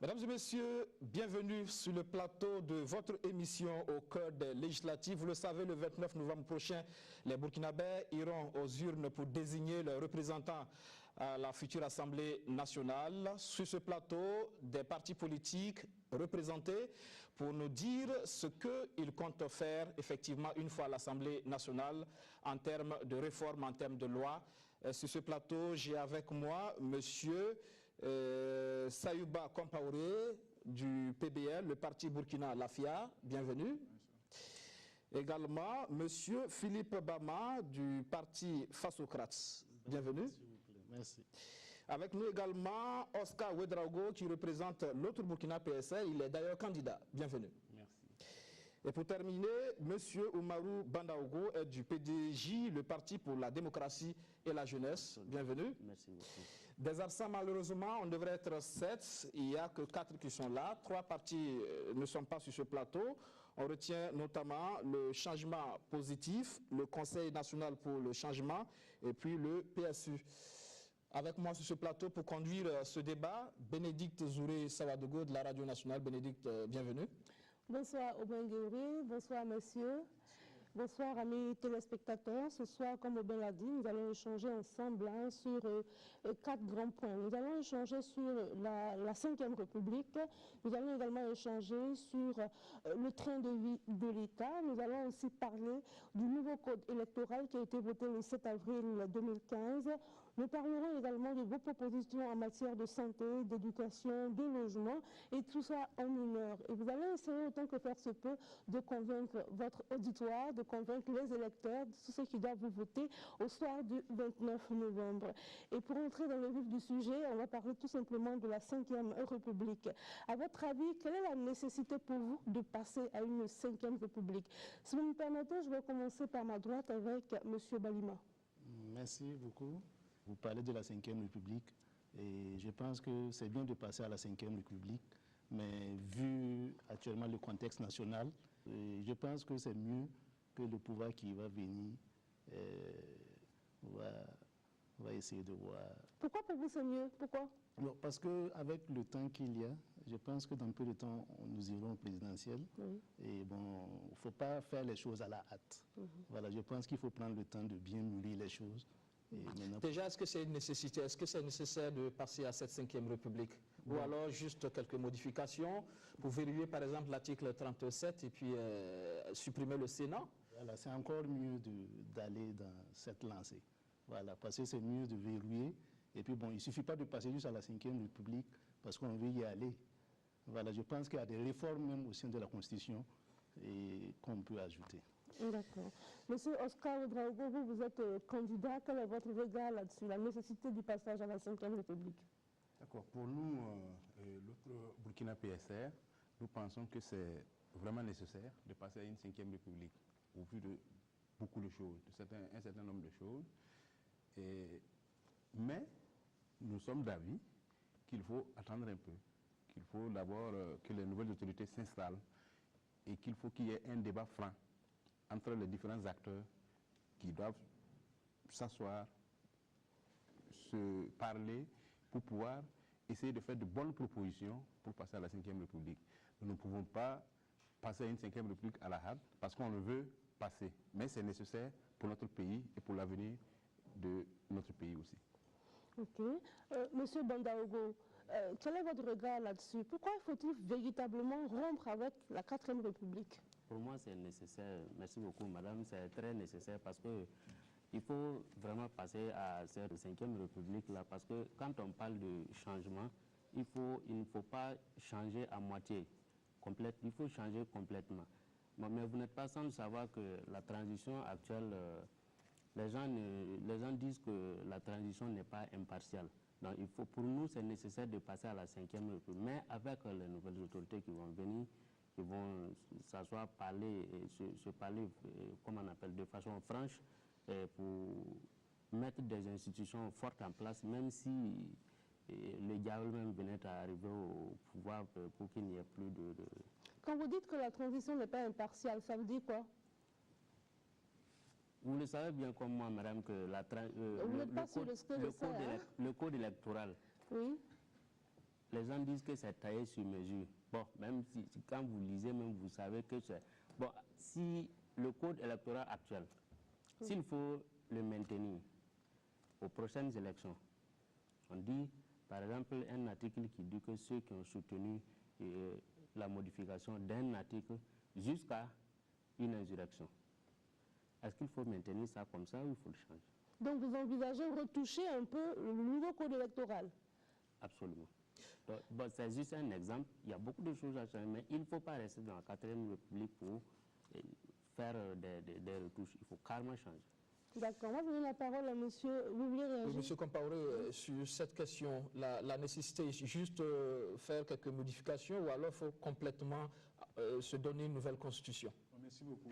Mesdames et messieurs, bienvenue sur le plateau de votre émission au cœur des législatives. Vous le savez, le 29 novembre prochain, les Burkinabés iront aux urnes pour désigner leurs représentants à la future Assemblée nationale. Sur ce plateau, des partis politiques représentés pour nous dire ce qu'ils comptent faire effectivement une fois à l'Assemblée nationale en termes de réforme, en termes de loi. Sur ce plateau, j'ai avec moi monsieur Sayouba Compaoré du PBL, le parti Burkina Lafia, bienvenue. Également, monsieur Philippe Bama du parti Fassocrates, bienvenue. Merci. Avec nous également Oscar Ouedraogo qui représente l'autre Burkina PSR, il est d'ailleurs candidat, bienvenue. Merci. Et pour terminer, M. Oumarou Bandaogo est du PDJ, le Parti pour la démocratie et la jeunesse. Bienvenue. Merci beaucoup. Des absents, malheureusement, on devrait être 7. Il n'y a que 4 qui sont là. 3 partis ne sont pas sur ce plateau. On retient notamment le changement positif, le Conseil national pour le changement et puis le PSU. Avec moi sur ce plateau pour conduire ce débat, Bénédicte Zouré Sawadogo de la Radio Nationale. Bénédicte, bienvenue. Bonsoir Aubin-Guéry, bonsoir monsieur, bonsoir amis téléspectateurs. Ce soir, comme Aubin l'a dit, nous allons échanger ensemble sur 4 grands points. Nous allons échanger sur la 5e République, nous allons également échanger sur le train de vie de l'État, nous allons aussi parler du nouveau code électoral qui a été voté le 7 avril 2015. Nous parlerons également de vos propositions en matière de santé, d'éducation, de logement, et tout ça en une heure. Et vous allez essayer autant que faire se peut de convaincre votre auditoire, de convaincre les électeurs, tous ceux qui doivent vous voter au soir du 29 novembre. Et pour entrer dans le vif du sujet, on va parler tout simplement de la 5e République. À votre avis, quelle est la nécessité pour vous de passer à une 5e République? Si vous me permettez, je vais commencer par ma droite avec M. Balima. Merci beaucoup. Vous parlez de la 5e République et je pense que c'est bien de passer à la 5e République, mais vu actuellement le contexte national, je pense que c'est mieux que le pouvoir qui va venir va essayer de voir. Pourquoi pour vous c'est mieux? Pourquoi? Non, parce qu'avec le temps qu'il y a, je pense que dans peu de temps, nous irons au présidentiel. Oui. Et bon, il ne faut pas faire les choses à la hâte. Voilà, je pense qu'il faut prendre le temps de bien mûrir les choses. Déjà, est-ce que c'est une nécessité? Est-ce que c'est nécessaire de passer à cette 5e République? Ou alors juste quelques modifications pour verrouiller par exemple l'article 37 et puis supprimer le Sénat? Voilà, c'est encore mieux d'aller dans cette lancée. Voilà, parce que c'est mieux de verrouiller. Et puis bon, il ne suffit pas de passer juste à la 5e République parce qu'on veut y aller. Voilà, je pense qu'il y a des réformes même au sein de la Constitution qu'on peut ajouter. D'accord. Monsieur Oscar Ouedraogo, vous êtes candidat. Quel est votre regard là-dessus, la nécessité du passage à la 5e République? D'accord. Pour nous, l'autre Burkina PSR, nous pensons que c'est vraiment nécessaire de passer à une 5e République au vu de beaucoup de choses, un certain nombre de choses. Mais nous sommes d'avis qu'il faut attendre un peu, qu'il faut d'abord que les nouvelles autorités s'installent et qu'il faut qu'il y ait un débat franc entre les différents acteurs qui doivent s'asseoir, se parler pour pouvoir essayer de faire de bonnes propositions pour passer à la 5e République. Nous ne pouvons pas passer à une 5e République à la hâte parce qu'on le veut passer, mais c'est nécessaire pour notre pays et pour l'avenir de notre pays aussi. Ok. Monsieur Bandaogo, quel est votre regard là-dessus? Pourquoi faut-il véritablement rompre avec la 4e République? Pour moi, c'est nécessaire. Merci beaucoup, madame. C'est très nécessaire parce qu'il faut vraiment passer à cette 5e République-là. Parce que quand on parle de changement, il ne faut pas changer à moitié, complète. Il faut changer complètement. Mais vous n'êtes pas sans savoir que la transition actuelle, les gens disent que la transition n'est pas impartiale. Donc, pour nous, c'est nécessaire de passer à la 5e République. Mais avec les nouvelles autorités qui vont venir, qui vont s'asseoir, parler, se parler, comme on appelle, de façon franche, pour mettre des institutions fortes en place, même si le diable même venait à arriver au pouvoir pour qu'il n'y ait plus de... Quand vous dites que la transition n'est pas impartiale, ça veut dire quoi? Vous le savez bien comme moi, madame, que le code électoral, oui. les gens disent que c'est taillé sur mesure. Bon, même si quand vous lisez, même vous savez que c'est... Bon, si le code électoral actuel, s'il faut le maintenir aux prochaines élections, on dit, par exemple, un article qui dit que ceux qui ont soutenu la modification d'un article jusqu'à une insurrection. Est-ce qu'il faut maintenir ça comme ça ou il faut le changer? Donc vous envisagez retoucher un peu le nouveau code électoral? Absolument. Donc, bon, c'est juste un exemple. Il y a beaucoup de choses à changer, mais il ne faut pas rester dans la 4e République pour faire des retouches. Il faut carrément changer. D'accord. Moi, je donne la parole à monsieur. Vous voulez réagir? Monsieur Compaoré, sur cette question, la nécessité, juste faire quelques modifications ou alors il faut complètement se donner une nouvelle constitution? Merci beaucoup.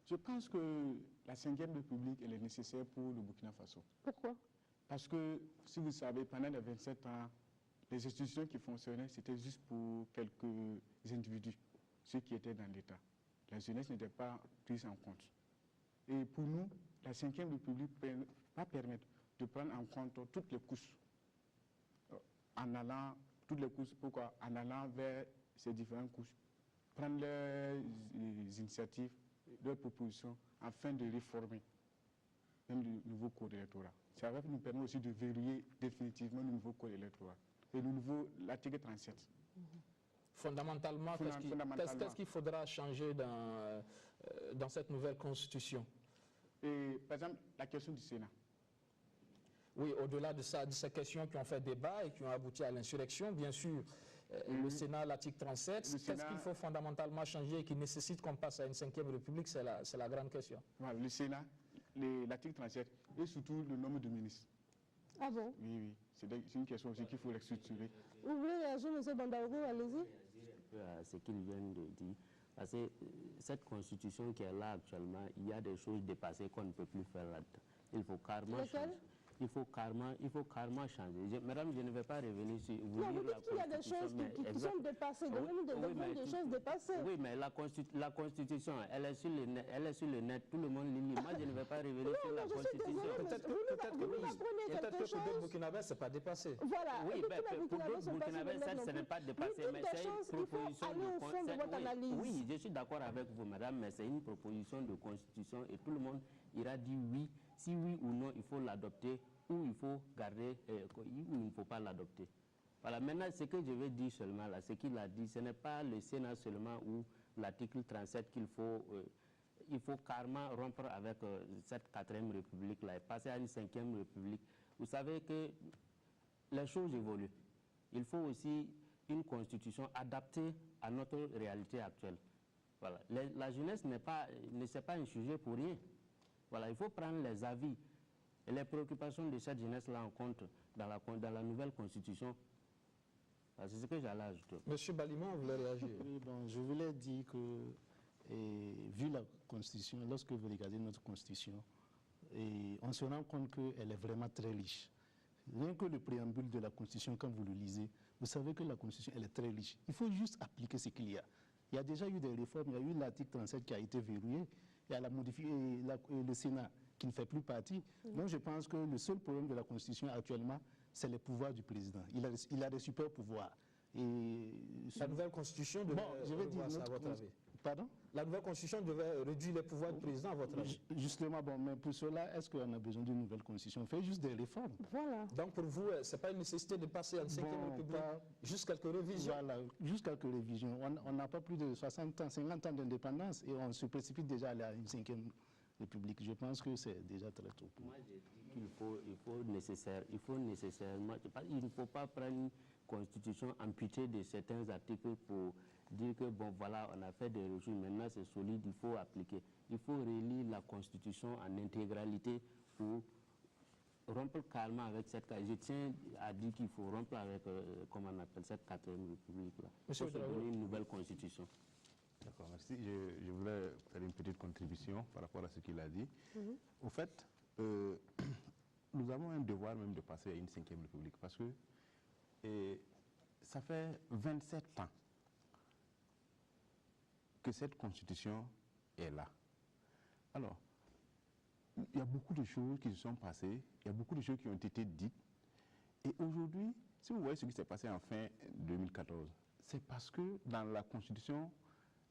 Je pense que la 5e République, elle est nécessaire pour le Burkina Faso. Pourquoi? Parce que, si vous savez, pendant les 27 ans, les institutions qui fonctionnaient, c'était juste pour quelques individus, ceux qui étaient dans l'État. La jeunesse n'était pas prise en compte. Et pour nous, la 5e République va permettre de prendre en compte toutes les couches. En allant, toutes les couches, pourquoi? En allant vers ces différentes couches, prendre leurs initiatives, leurs propositions, afin de réformer même le nouveau code électoral. Ça va nous permettre aussi de verrouiller définitivement le nouveau code électoral. Et le nouveau, l'article 37. Fondamentalement, qu'est-ce qu'il faudra changer dans cette nouvelle constitution? Et, par exemple, la question du Sénat. Oui, au-delà de ça, de ces questions qui ont fait débat et qui ont abouti à l'insurrection, bien sûr, le Sénat, l'article 37, qu'est-ce qu'il faut fondamentalement changer et qui nécessite qu'on passe à une 5e République? C'est la grande question. Voilà, le Sénat, l'article 37 et surtout le nombre de ministres. Ah bon? Oui, c'est une question aussi qu'il faut structurer. Vous voulez réagir, M. Bandaogo? Allez-y. À ce qu'il vient de dire. Parce que cette constitution qui est là actuellement, il y a des choses dépassées qu'on ne peut plus faire là-dedans. Il faut carrément changer. Il faut carrément changer. Madame, je ne vais pas revenir sur vous non, lire vous dites qu'il y a des choses qui sont dépassées. Donnez-nous des choses dépassées. Oui, mais la Constitution, elle est sur le net. Tout le monde lit. Moi, je ne vais pas revenir sur la Constitution. Peut-être que pour d'autres Burkinabés, ce n'est pas dépassé. Voilà. Oui, pour d'autres Burkinabés, ce n'est pas dépassé. Mais c'est une proposition de... Oui, je suis d'accord avec vous, madame, mais c'est une proposition de Constitution et tout le monde ira dire oui. Si oui ou non, il faut l'adopter ou il faut garder, ou il ne faut pas l'adopter. Voilà, maintenant, ce que je veux dire seulement, là, ce qu'il a dit, ce n'est pas le Sénat seulement ou l'article 37 qu'il faut, il faut carrément rompre avec cette 4e République-là et passer à une 5e République. Vous savez que les choses évoluent. Il faut aussi une constitution adaptée à notre réalité actuelle. Voilà. La jeunesse ne s'est pas un sujet pour rien. Voilà, il faut prendre les avis et les préoccupations de cette jeunesse-là en compte dans la nouvelle constitution. C'est ce que j'allais ajouter. Monsieur Baliman, vous voulez réagir? Oui, bon, je voulais dire que, vu la constitution, lorsque vous regardez notre constitution, on se rend compte qu'elle est vraiment très riche. Rien que le préambule de la constitution, quand vous le lisez, vous savez que la constitution, elle est très riche. Il faut juste appliquer ce qu'il y a. Il y a déjà eu des réformes, il y a eu l'article 37 qui a été verrouillé, et elle a modifié le Sénat qui ne fait plus partie. Donc je pense que le seul problème de la Constitution actuellement, c'est le pouvoir du président. Il a des super pouvoirs. Et la nouvelle Constitution devait ça, à votre avis. Pardon? La nouvelle Constitution devait réduire les pouvoirs du président, à votre avis. Justement, bon, mais pour cela, est-ce qu'on a besoin d'une nouvelle Constitution? Faites juste des réformes. Voilà. Donc pour vous, ce n'est pas une nécessité de passer à une 5e République, juste quelques révisions? Voilà, juste quelques révisions. On n'a pas plus de 60 ans, 50 ans d'indépendance et on se précipite déjà à une 5e République. Je pense que c'est déjà très tôt. Moi, j'ai dit qu'il faut nécessairement, il ne faut pas prendre une constitution amputée de certains articles pour dire que bon voilà, on a fait des régimes, maintenant c'est solide, il faut appliquer. Il faut relire la constitution en intégralité pour rompre calmement avec cette... Je tiens à dire qu'il faut rompre avec, comment on appelle cette 4e République-là. Il faut se donner une nouvelle constitution. D'accord, merci. Je voulais faire une petite contribution par rapport à ce qu'il a dit. Au fait, nous avons un devoir même de passer à une 5e République parce que ça fait 27 ans que cette constitution est là. Alors, il y a beaucoup de choses qui se sont passées, il y a beaucoup de choses qui ont été dites. Et aujourd'hui, Si vous voyez ce qui s'est passé en fin 2014, c'est parce que dans la Constitution,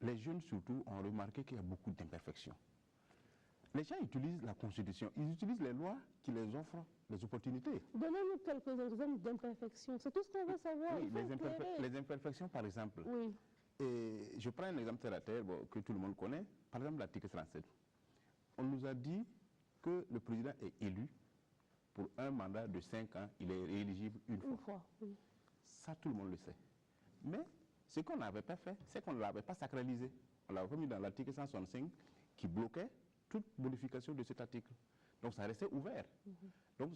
les jeunes surtout ont remarqué qu'il y a beaucoup d'imperfections. Les gens utilisent la Constitution, ils utilisent les lois qui les offrent les opportunités. Donnez-nous quelques exemples d'imperfections. C'est tout ce qu'on veut savoir. Oui, les imperfections, par exemple. Oui. Et je prends un exemple terre à terre que tout le monde connaît. Par exemple, l'article 37. On nous a dit que le président est élu pour un mandat de 5 ans. Il est rééligible une fois. Oui. Ça, tout le monde le sait. Mais ce qu'on n'avait pas fait, c'est qu'on ne l'avait pas sacralisé. On l'avait mis dans l'article 165 qui bloquait toute modification de cet article. Donc ça restait ouvert. Donc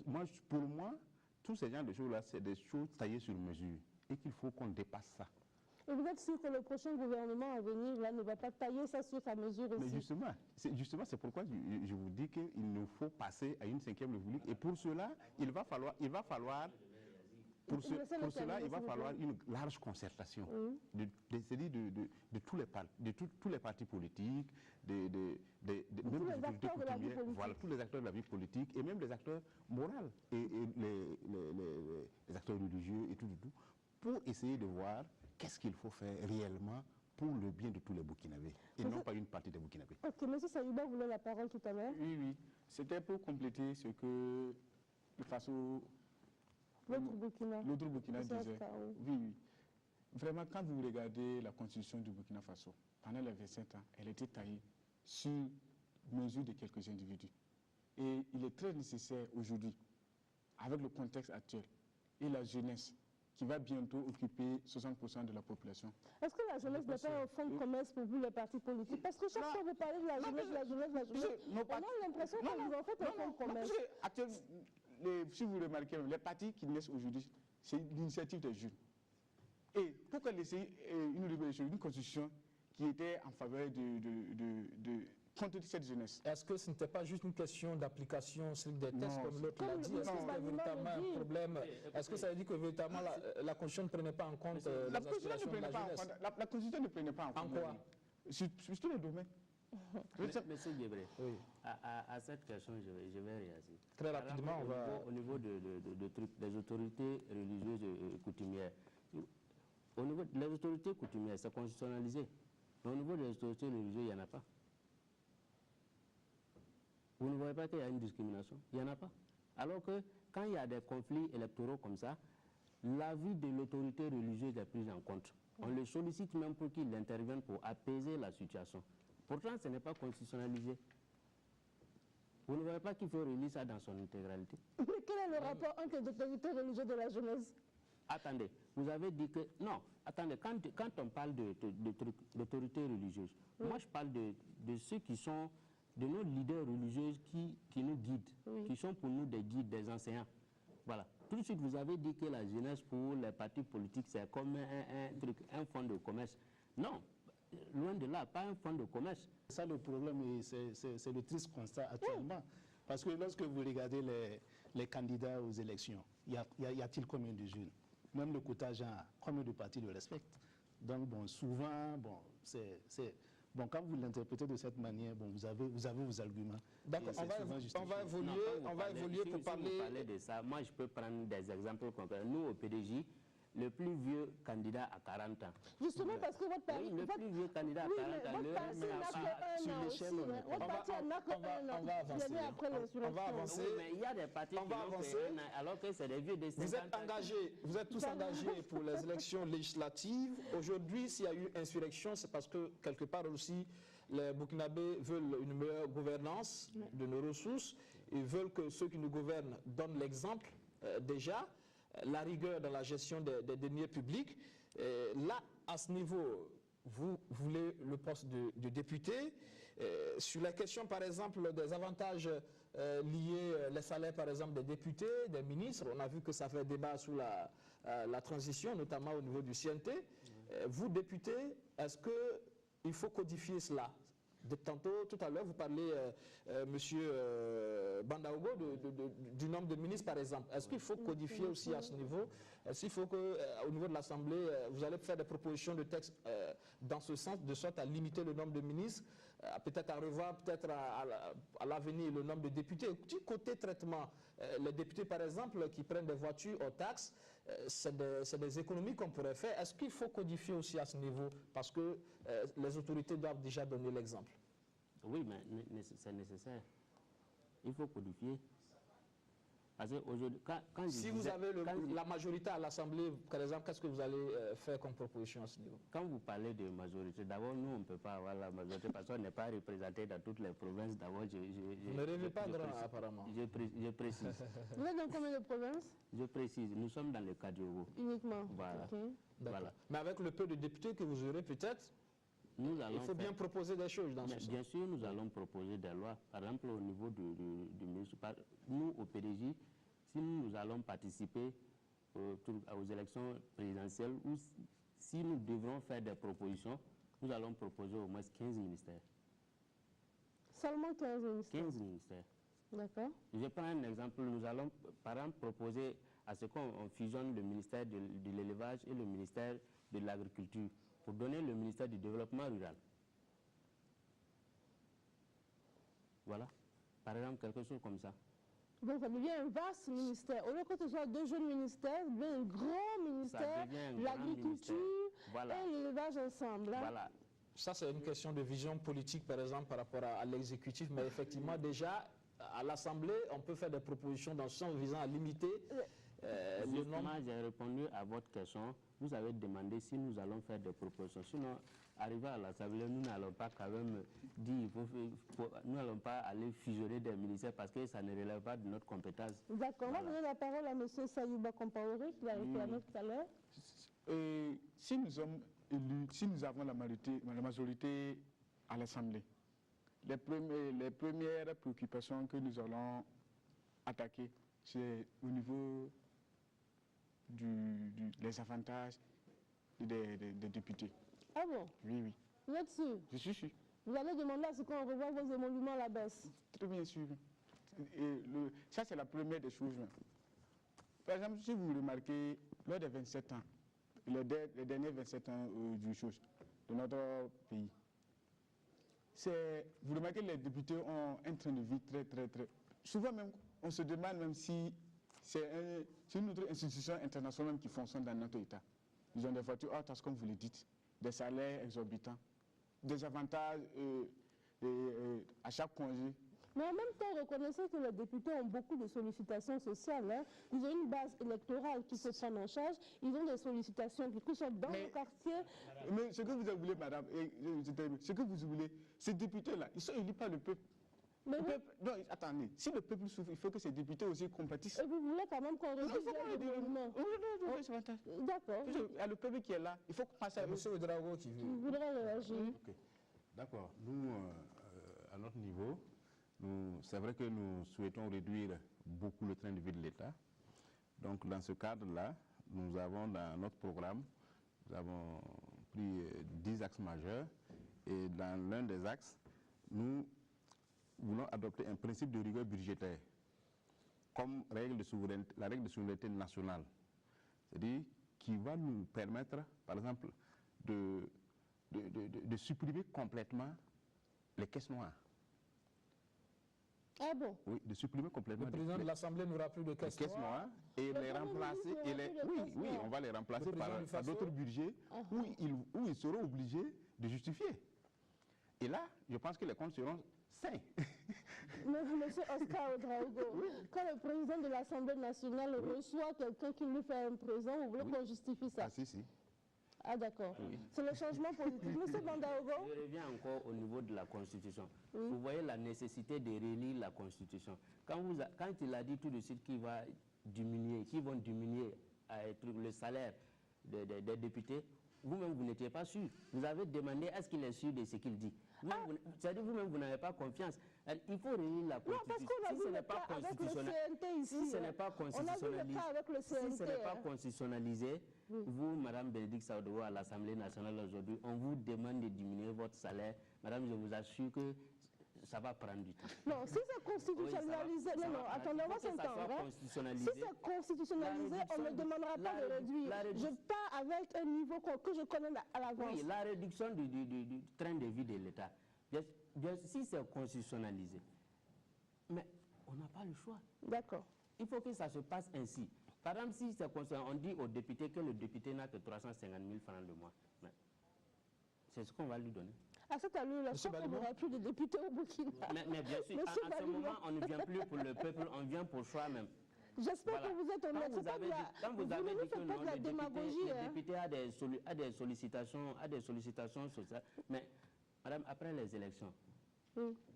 pour moi, tous ces genres de choses-là, c'est des choses taillées sur mesure et qu'il faut qu'on dépasse ça. Et vous êtes sûr que le prochain gouvernement à venir là, ne va pas tailler ça sur sa mesure aussi? Mais justement, c'est pourquoi je vous dis qu'il nous faut passer à une 5e république. Et pour cela, il va falloir une large concertation, c'est-à-dire de tous les partis politiques, même des autorités coutumières, voilà, tous les acteurs de la vie politique et même les acteurs moraux et les acteurs religieux et tout, pour essayer de voir qu'est-ce qu'il faut faire réellement pour le bien de tous les Burkinabés et non pas une partie des Burkinabés. Ok, M. Sayouba voulait la parole tout à l'heure. Oui. C'était pour compléter ce que le Faso... L'autre Burkina disait. Oui. Vraiment, quand vous regardez la constitution du Burkina Faso, pendant les 27 ans, elle était taillée sur mesure de quelques individus. Et il est très nécessaire aujourd'hui, avec le contexte actuel et la jeunesse, qui va bientôt occuper 60% de la population. Est-ce que la jeunesse n'est pas un fonds de commerce pour vous, les partis politiques? Parce que chaque fois vous parlez de la jeunesse, on a l'impression que vous en faites un fonds de commerce. Actuellement, si vous remarquez, les partis qui naissent aujourd'hui, c'est l'initiative des jeunes. Et pourquoi laisser une révolution, une constitution qui était en faveur contre cette jeunesse? Est-ce que ce n'était pas juste une question d'application sur des textes comme l'autre l'a dit? Est-ce que c'était véritablement un problème? Est-ce que ça veut dire que véritablement la Constitution ne prenait pas en compte les aspirations de la jeunesse? La Constitution ne prenait pas en compte. En quoi? Sur tous les domaines. Monsieur Guébré, à cette question, je vais réagir. Très rapidement, on va... Au niveau des autorités religieuses et coutumières, au niveau des autorités coutumières, c'est constitutionnalisé. Mais au niveau des autorités religieuses, il n'y en a pas. Vous ne voyez pas qu'il y a une discrimination? Il n'y en a pas. Alors que quand il y a des conflits électoraux comme ça, l'avis de l'autorité religieuse est pris en compte. On le sollicite même pour qu'il intervienne pour apaiser la situation. Pourtant, ce n'est pas constitutionnalisé. Vous ne voyez pas qu'il faut relire ça dans son intégralité? Mais quel est le rapport entre les autorités religieuses de la jeunesse? Attendez, vous avez dit que... Non, attendez, quand on parle d'autorités religieuses, moi je parle de ceux qui sont, de nos leaders religieux qui nous guident, qui sont pour nous des guides, des enseignants. Voilà. Tout de suite, vous avez dit que la jeunesse pour les partis politiques, c'est comme un fonds de commerce. Non. Loin de là, pas un fonds de commerce. Ça, le problème, c'est le triste constat actuellement. Parce que lorsque vous regardez les candidats aux élections, y a-t-il combien de jeunes? Même le quota genre, combien de partis le respectent? Donc, bon, souvent, bon, bon, quand vous l'interprétez de cette manière, bon, vous avez vos arguments. D'accord, on va évoluer pour parler... Si vous parlez de ça, moi je peux prendre des exemples concrets. Nous, au PDJ, le plus vieux candidat à 40 ans. Justement parce que votre parti... Oui, le plus vieux candidat à 40 ans. Votre parti n'a que 1 an aussi. Votre parti n'a que 1 an. On va avancer. On va avancer. Oui, mais il y a des partis qui ont fait 1 an, alors que c'est des vieux de 50 ans. Vous êtes tous engagés pour les élections législatives. Aujourd'hui, s'il y a eu insurrection, c'est parce que quelque part aussi, les Burkinabés veulent une meilleure gouvernance de nos ressources. Ils veulent que ceux qui nous gouvernent donnent l'exemple déjà. La rigueur dans la gestion des deniers publics. Là, à ce niveau, vous voulez le poste de député. Sur la question, par exemple, des avantages liés, les salaires, par exemple, des députés, des ministres, on a vu que ça fait débat sous la transition, notamment au niveau du CNT. Vous, député, est-ce qu'il faut codifier cela? Tantôt, tout à l'heure, vous parlez, monsieur Bandaogo, du nombre de ministres, par exemple. Est-ce qu'il faut codifier aussi à ce niveau? Est-ce qu'il faut qu'au niveau de l'Assemblée, vous allez faire des propositions de textes dans ce sens, de sorte à limiter le nombre de ministres, peut-être à revoir, peut-être à l'avenir, le nombre de députés. Du côté traitement, les députés, par exemple, qui prennent des voitures aux taxes, c'est des économies qu'on pourrait faire. Est-ce qu'il faut codifier aussi à ce niveau? Parce que les autorités doivent déjà donner l'exemple. Oui, mais c'est nécessaire. Il faut codifier. Parce que aujourd'hui, si vous avez la majorité à l'Assemblée, par exemple, qu'est-ce que vous allez faire comme proposition à ce niveau? Quand vous parlez de majorité, d'abord, nous, on ne peut pas avoir la majorité parce qu'on n'est pas représenté dans toutes les provinces. D'abord, vous ne rêvez pas grand, apparemment. Je précise. Vous êtes dans combien de provinces? Je précise. Nous sommes dans le Kadiogo. Uniquement? Voilà. Okay. Voilà. Mais avec le peu de députés que vous aurez, peut-être, il faut bien proposer des choses dans ce sens. Bien sûr, nous allons proposer des lois. Par exemple, au niveau du ministre, nous, au PDJ, si nous allons participer aux élections présidentielles ou si nous devrons faire des propositions, nous allons proposer au moins 15 ministères. Seulement 15 ministères? 15 ministères. D'accord. Je prends un exemple. Nous allons, par exemple, proposer à ce qu'on fusionne le ministère de l'élevage et le ministère de l'agriculture pour donner le ministère du développement rural. Voilà. Par exemple, quelque chose comme ça. Donc ça devient un vaste ministère. Au lieu que ce soit deux jeunes ministères, ça devient un grand ministère, l'agriculture et l'élevage ensemble. Hein. Voilà. Ça, c'est une question de vision politique, par exemple, par rapport à l'exécutif. Mais effectivement, déjà, à l'Assemblée, on peut faire des propositions dans ce sens visant à limiter le nombre. J'ai répondu à votre question. Vous avez demandé si nous allons faire des propositions. Sinon, arrivé à l'Assemblée, nous n'allons pas quand même dire, nous n'allons pas aller fusionner des ministères parce que ça ne relève pas de notre compétence. D'accord. On va donner la parole à M. Sayouba Compaoré qui l'a réclamé tout à l'heure. Si nous sommes élus, si nous avons la majorité à l'Assemblée, les premières préoccupations que nous allons attaquer, c'est au niveau des avantages des députés. Ah bon? Oui, oui. Vous êtes sûr? Je suis sûr. Vous allez demander à ce qu'on revoie vos émoluments à la baisse? Très bien sûr. Et ça, c'est la première des choses. Par exemple, si vous remarquez, lors des 27 ans, les derniers 27 ans de notre pays, vous remarquez que les députés ont un train de vie très, très, très... Souvent même, on se demande même si c'est une autre institution internationale même qui fonctionne dans notre État. Ils ont des voitures hautes, comme vous le dites, des salaires exorbitants, des avantages à chaque congé. Mais en même temps, reconnaissez que les députés ont beaucoup de sollicitations sociales. Hein. Ils ont une base électorale qui se prend en charge. Ils ont des sollicitations qui sont dans le quartier. Mais ce que vous voulez, madame, ce que vous voulez, ces députés-là, ils sont élus par le peuple. Mais non, attendez, si le peuple souffre, il faut que ces députés aussi compatissent. Et vous voulez quand même qu'on réduise les émoluments? D'accord. Il y a le peuple qui est là, il faut passer à Monsieur Ouedraogo qui veut. Vous voudrez réagir? Okay. D'accord. Nous, à notre niveau, c'est vrai que nous souhaitons réduire beaucoup le train de vie de l'État. Donc, dans ce cadre-là, nous avons dans notre programme, nous avons pris 10 axes majeurs. Et dans l'un des axes, nous voulons adopter un principe de rigueur budgétaire comme règle de souveraineté, la règle de souveraineté nationale. C'est-à-dire qui va nous permettre, par exemple, de supprimer complètement les caisses noires. Ah bon? Oui, de supprimer complètement. Le président de l'Assemblée n'aura plus de caisses noires et les remplacer. Oui, on va les remplacer par d'autres budgets où ils seront obligés de justifier. Et là, je pense que les comptes seront sains. Mais vous, M. Oscar Ouedraogo, quand le président de l'Assemblée nationale reçoit quelqu'un qui lui fait un présent, vous voulez qu'on justifie ça? Ah, si. Ah, d'accord. C'est le changement politique. M. Bandaogo? Je reviens encore au niveau de la Constitution. Vous voyez la nécessité de relire la Constitution. Quand il a dit tout de suite qu'ils vont diminuer le salaire des députés, vous-même, vous n'étiez pas sûr. Vous avez demandé est-ce qu'il est sûr de ce qu'il dit. C'est-à-dire vous-même, vous n'avez pas confiance. Il faut relire la Constitution. Non, parce qu'on a vu le cas avec le CNT ici. Si ce n'est pas constitutionnalisé, vous, Madame Bénédicte Saoudou, à l'Assemblée nationale aujourd'hui, on vous demande de diminuer votre salaire. Madame, je vous assure que ça va prendre du temps. Non, si c'est constitutionnalisé, Oui, non, attendez, on va s'entendre. Si c'est constitutionnalisé, on ne demandera pas de réduire. Je pars avec un niveau que je connais à l'avance. Oui, la réduction du train de vie de l'État, si c'est constitutionnalisé, mais on n'a pas le choix. D'accord. Il faut que ça se passe ainsi. Par exemple, si c'est on dit au député que le député n'a que 350 000 francs le mois, c'est ce qu'on va lui donner. À cette allure-là, je crois qu'on n'aura plus de députés au Burkina. Mais bien sûr, à ce moment, on ne vient plus pour le peuple, on vient pour soi-même. J'espère que vous êtes honnête. Quand vous avez dit que non, le député a des sollicitations sociales. Mais, madame, après les élections,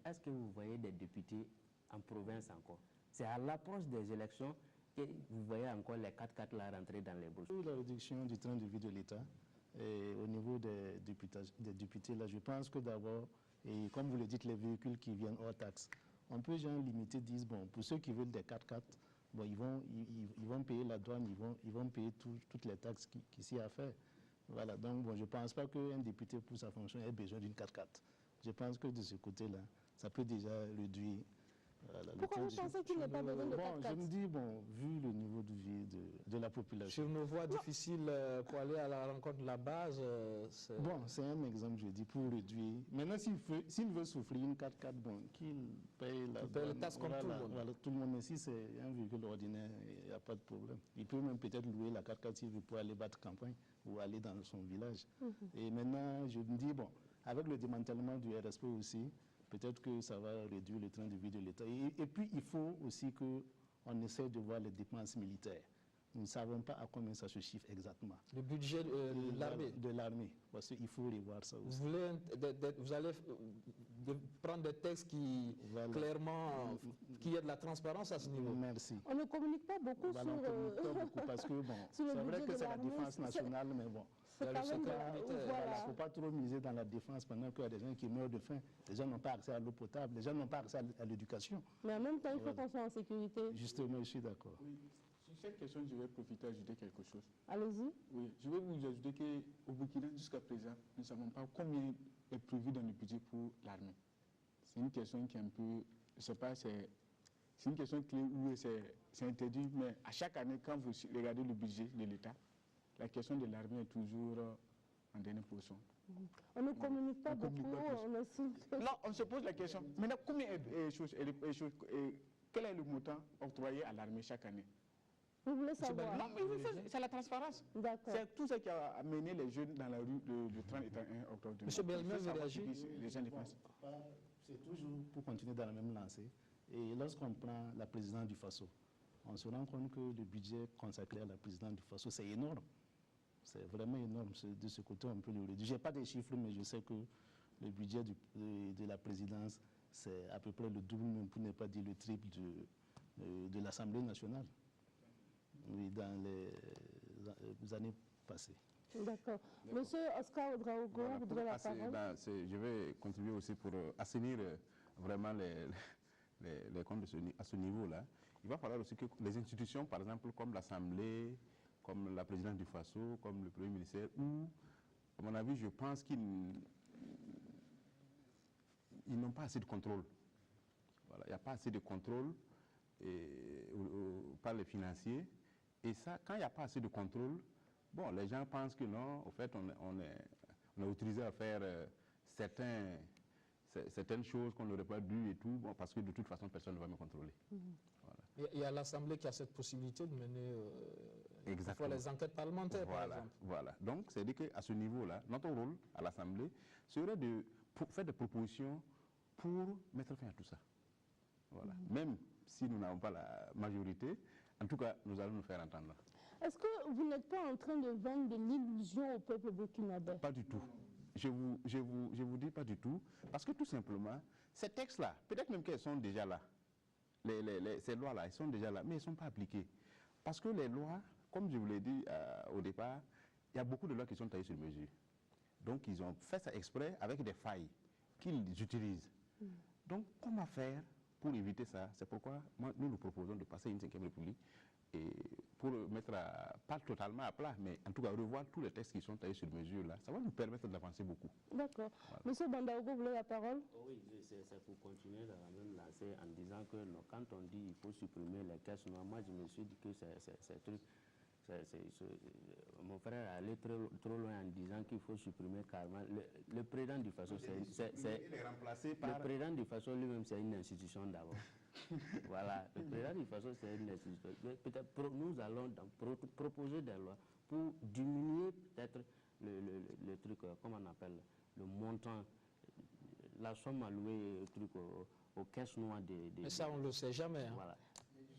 est-ce que vous voyez des députés en province encore? C'est à l'approche des élections que vous voyez encore les 4x4 là rentrer dans les bouches. La réduction du train de vie de l'État, au niveau des députés, là, je pense que d'abord, et comme vous le dites, les véhicules qui viennent hors taxe, on peut genre limiter, disent, bon, pour ceux qui veulent des 4x4, bon, ils vont payer la douane, ils vont payer toutes les taxes qui s'y a fait. Voilà, donc bon, je ne pense pas qu'un député pour sa fonction ait besoin d'une 4x4. Je pense que de ce côté-là, ça peut déjà réduire. Voilà, pourquoi vous pensez qu'il n'y a pas besoin de 4x4? Je me dis, bon, vu le niveau de vie de la population. Sur nos voies difficiles pour aller à la rencontre de la base, bon, c'est un exemple, je dis, pour réduire. Maintenant, s'il veut souffrir une 4x4, bon, qu'il paye les taxes comme tout le monde. Voilà, tout le monde. Mais si c'est un véhicule ordinaire, il n'y a pas de problème. Il peut même peut-être louer la 4x4 s'il veut pour aller battre campagne ou aller dans son village. Et maintenant, je me dis, bon, avec le démantèlement du RSP aussi, peut-être que ça va réduire le train de vie de l'État. Et puis, il faut aussi qu'on essaie de voir les dépenses militaires. Nous ne savons pas à combien ça se chiffre exactement. Le budget de l'armée. De l'armée, parce qu'il faut revoir ça aussi. Vous allez prendre des textes qui, clairement, qui aient de la transparence à ce niveau. Merci. On ne communique pas beaucoup voilà, sur... on communique pas beaucoup parce que, bon, c'est vrai que c'est la défense nationale, mais bon. Il ne faut pas trop miser dans la défense pendant qu'il y a des gens qui meurent de faim. Les gens n'ont pas accès à l'eau potable, les gens n'ont pas accès à l'éducation. Mais en même temps, il faut qu'on soit en sécurité. Justement, je suis d'accord. Oui. Sur cette question, je vais profiter d'ajouter quelque chose. Allez-y. Oui, je vais vous ajouter qu'au Burkina, jusqu'à présent, nous ne savons pas combien est prévu dans le budget pour l'armée. C'est une question qui est un peu, je ne sais pas, c'est une question clé où c'est interdit, mais à chaque année, quand vous regardez le budget de l'État, la question de l'armée est toujours en dernière position. On ne communique pas beaucoup. Là, on se pose la question. Maintenant, quel est le montant octroyé à l'armée chaque année? Vous voulez savoir? Non, mais c'est la transparence. C'est tout ce qui a amené les jeunes dans la rue le 31 octobre 2020. Monsieur Belmez, vous réagissez? Les gens dépensent. C'est toujours pour continuer dans la même lancée. Et lorsqu'on prend la présidence du FASO, on se rend compte que le budget consacré à la présidence du FASO, c'est énorme. C'est vraiment énorme. De ce côté, on peut le réduire. Je n'ai pas des chiffres, mais je sais que le budget de la présidence, c'est à peu près le double, même pour ne pas dire le triple de l'Assemblée nationale. Oui, dans les années passées. D'accord. Monsieur Oscar Ouedraogo, vous voudrez la parole? Je vais contribuer aussi pour assainir vraiment les comptes à ce niveau-là. Il va falloir aussi que les institutions, par exemple, comme l'Assemblée, comme la présidence du FASO, comme le Premier ministère, où, à mon avis, je pense qu'ils n'ont pas assez de contrôle. Voilà, il n'y a pas assez de contrôle par les financiers. Et ça, quand il n'y a pas assez de contrôle, bon, les gens pensent que non, au fait, on est autorisé à faire certaines choses qu'on n'aurait pas dû et tout, bon, parce que de toute façon, personne ne va me contrôler. Voilà. Il y a l'Assemblée qui a cette possibilité de mener les enquêtes parlementaires, par exemple. Voilà. Donc, c'est-à-dire qu'à ce niveau-là, notre rôle à l'Assemblée serait de faire des propositions pour mettre fin à tout ça. Voilà. Même si nous n'avons pas la majorité, en tout cas, nous allons nous faire entendre. Est-ce que vous n'êtes pas en train de vendre de l'illusion au peuple burkinabé? Pas du tout. Je vous dis pas du tout. Parce que tout simplement, ces textes-là, peut-être même qu'elles sont déjà là. Ces lois-là, elles sont déjà là, mais elles ne sont pas appliquées. Parce que les lois, comme je vous l'ai dit au départ, il y a beaucoup de lois qui sont taillées sur mesure. Donc, ils ont fait ça exprès avec des failles qu'ils utilisent. Donc, comment faire pour éviter ça? C'est pourquoi nous proposons de passer une 5e République et pour mettre pas totalement à plat, mais en tout cas revoir tous les textes qui sont taillés sur mesure là, ça va nous permettre d'avancer beaucoup. D'accord. Monsieur Bandaogo, vous voulez la parole? Oui, c'est pour continuer dans la même lancée en disant que non, quand on dit qu'il faut supprimer les caisses noires, moi je me suis dit que c'est truc. Mon frère est allé trop loin en disant qu'il faut supprimer carrément. Le président du FASO, le président du FASO lui-même, c'est une institution d'abord. Voilà, le président du FASO, c'est une institution. Peut-être nous allons proposer des lois pour diminuer peut-être le truc, comment on appelle, le montant, la somme allouée aux caisses noires des... Mais ça, on ne le sait jamais. Hein. Voilà.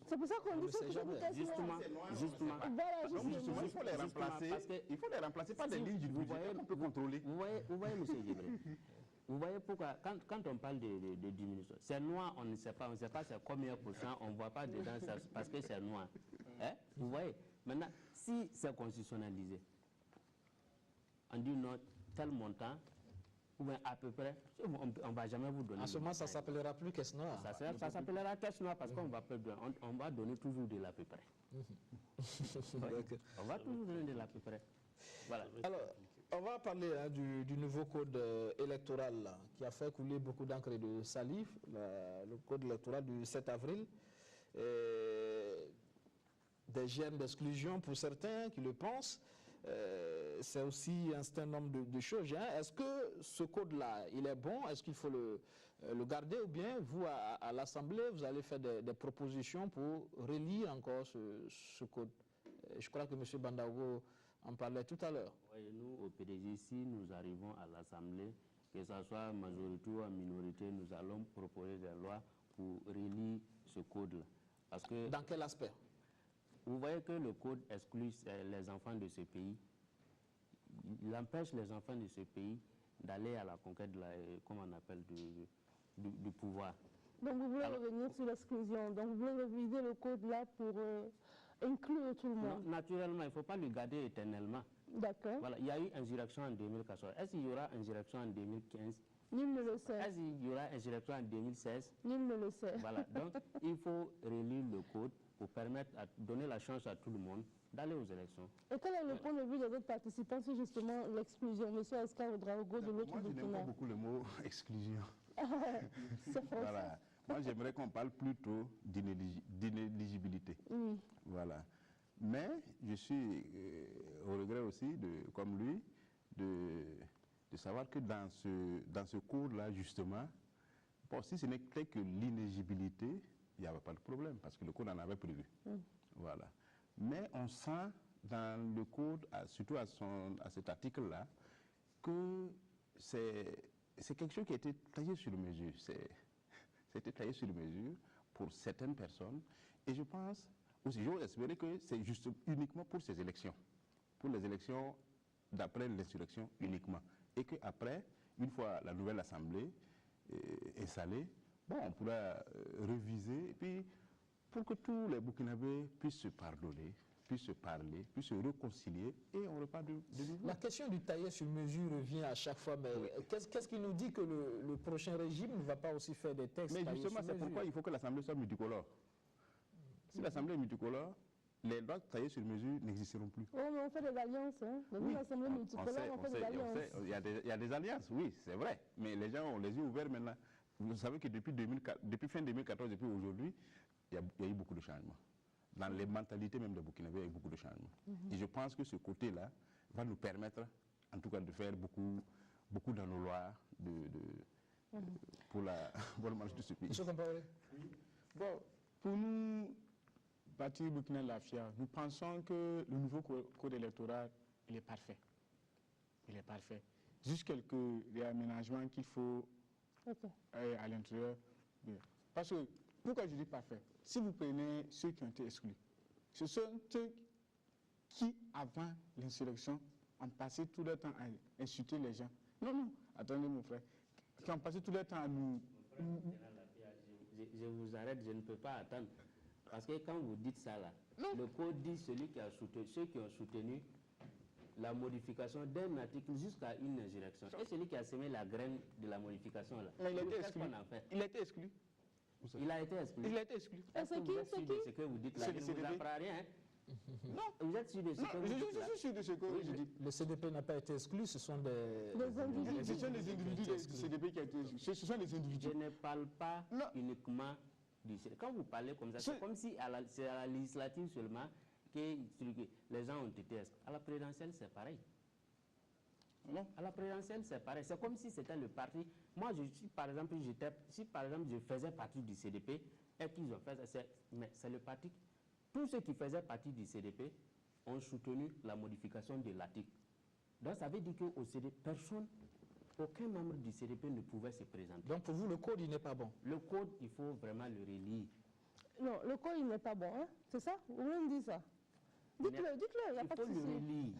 C'est pour ça qu'on dit que Justement. Il faut les remplacer. Il faut les remplacer par des lignes du budget qu'on peut contrôler. Vous voyez, M. Djibril, vous voyez pourquoi, quand on parle de diminution, c'est noir, on ne sait pas c'est combien %, on ne voit pas dedans parce que c'est noir. Hein? Vous voyez, maintenant, si c'est constitutionnalisé, on dit non, tel montant, ou bien à peu près, on ne va jamais vous donner. En ce moment, ça ne s'appellera plus caisse noire. Ça s'appellera caisse noire parce qu'on va donner toujours de l'à peu près. On va toujours donner de l'à peu près. Voilà. Alors, on va parler du nouveau code électoral là, qui a fait couler beaucoup d'encre et de salive, le code électoral du 7 avril. Des germes d'exclusion pour certains qui le pensent. C'est aussi un certain nombre de choses. Hein. Est-ce que ce code-là, il est bon? Est-ce qu'il faut le garder ou bien vous, à l'Assemblée, vous allez faire des propositions pour relire encore ce code? Je crois que M. Bandaogo en parlait tout à l'heure. Oui, nous, au PDG, si nous arrivons à l'Assemblée, que ce soit majorité ou minorité, nous allons proposer des lois pour relire ce code-là. Parce que, dans quel aspect? Vous voyez que le code exclut les enfants de ce pays. Il empêche les enfants de ce pays d'aller à la conquête comment on appelle, du pouvoir. Donc vous voulez revenir sur l'exclusion. Donc vous voulez réviser le code là pour inclure tout le monde. Non, naturellement, il ne faut pas le garder éternellement. D'accord. Voilà, il y a eu insurrection en 2014. Est-ce qu'il y aura insurrection en 2015? Nul ne le sait. Est-ce qu'il y aura insurrection en 2016? Nul ne le sait. Voilà, donc il faut relire le code pour permettre à donner la chance à tout le monde d'aller aux élections. Et quel est le point de vue des autres participants sur justement l'exclusion? Monsieur Oscar Ouedraogo de l'autre Moi, je n'aime pas beaucoup le mot exclusion. C'est français. Voilà. Moi, j'aimerais qu'on parle plutôt d'inéligibilité. Voilà. Mais je suis au regret aussi, comme lui, de savoir que dans ce cours-là, justement, bon, si ce n'était que l'inéligibilité, il n'y avait pas de problème, parce que le code en avait prévu. Voilà. Mais on sent dans le code, surtout à cet article-là, que c'est quelque chose qui a été taillé sur mesure. C'était taillé sur mesure pour certaines personnes. Et je pense, aussi, j'ose espérer que c'est juste uniquement pour ces élections. Pour les élections d'après l'insurrection uniquement. Et qu'après, une fois la nouvelle assemblée installée, bon, on pourra réviser, et puis pour que tous les Burkinabés puissent se pardonner, puissent se parler, puissent se réconcilier, et on repart de nouveau. La question du taillé sur mesure revient à chaque fois, mais qu'est-ce qui nous dit que le prochain régime ne va pas aussi faire des textes mais taillés justement, sur c'est mesure? pourquoi il faut que l'Assemblée soit multicolore. Si l'Assemblée est multicolore, les lois taillées sur mesure n'existeront plus. Oh, mais on fait des alliances, hein. Dans une assemblée multicolore, on fait des alliances. Il y a des alliances, oui, c'est vrai. Mais les gens ont les yeux ouverts maintenant. Vous savez que depuis fin 2014, depuis aujourd'hui, il y a eu beaucoup de changements. Dans les mentalités même des Burkinabés, il y a eu beaucoup de changements. Et je pense que ce côté-là va nous permettre, en tout cas, de faire beaucoup dans nos lois pour la bonne marche de ce pays. Monsieur Compaoré. Bon, pour nous, Parti Burkina Lafia, nous pensons que le nouveau code électoral, il est parfait. Il est parfait. Juste quelques réaménagements qu'il faut à l'intérieur. Parce que, pourquoi je dis parfait? Si vous prenez ceux qui ont été exclus, ce sont ceux qui, avant l'insurrection, ont passé tout leur temps à insulter les gens. Non, attendez mon frère. Qui ont passé tout leur temps à nous... Je vous arrête, je ne peux pas attendre. Parce que quand vous dites ça là, le code dit ceux qui ont soutenu la modification d'un article jusqu'à une insurrection. Et celui qui a semé la graine de la modification là. Mais il a été exclu. Il a été exclu. Il a été exclu. Il a été exclu. Est-ce que vous êtes sûr de ce que vous dites là? C'est Je le ne vous CDP. apprends rien. Hein? Non. Vous êtes sûr de ce que vous Je dites là? suis sûr de ce que je dis. Le CDP n'a pas été exclu, ce sont des individus. Ce sont les individus du CDP qui ont été exclus. Ce sont les individus. Je ne parle pas Non. uniquement du CDP. Quand vous parlez comme ça, c'est comme si c'est à la législative seulement que les gens ont été exclus. À la présidentielle, c'est pareil. Non. À la présidentielle, c'est pareil. C'est comme si c'était le parti. Moi, par exemple, si par exemple je faisais partie du CDP et qu'ils ont fait ça, mais c'est le parti. Tous ceux qui faisaient partie du CDP ont soutenu la modification de l'article. Donc, ça veut dire qu'au CDP, aucun membre du CDP ne pouvait se présenter. Donc pour vous, le code, il n'est pas bon. Le code, il faut vraiment le relire. Non, le code, il n'est pas bon. Hein? C'est ça? Vous voulez me dire ça? Dites-le, il n'y a pas de Il faut souci. le relire.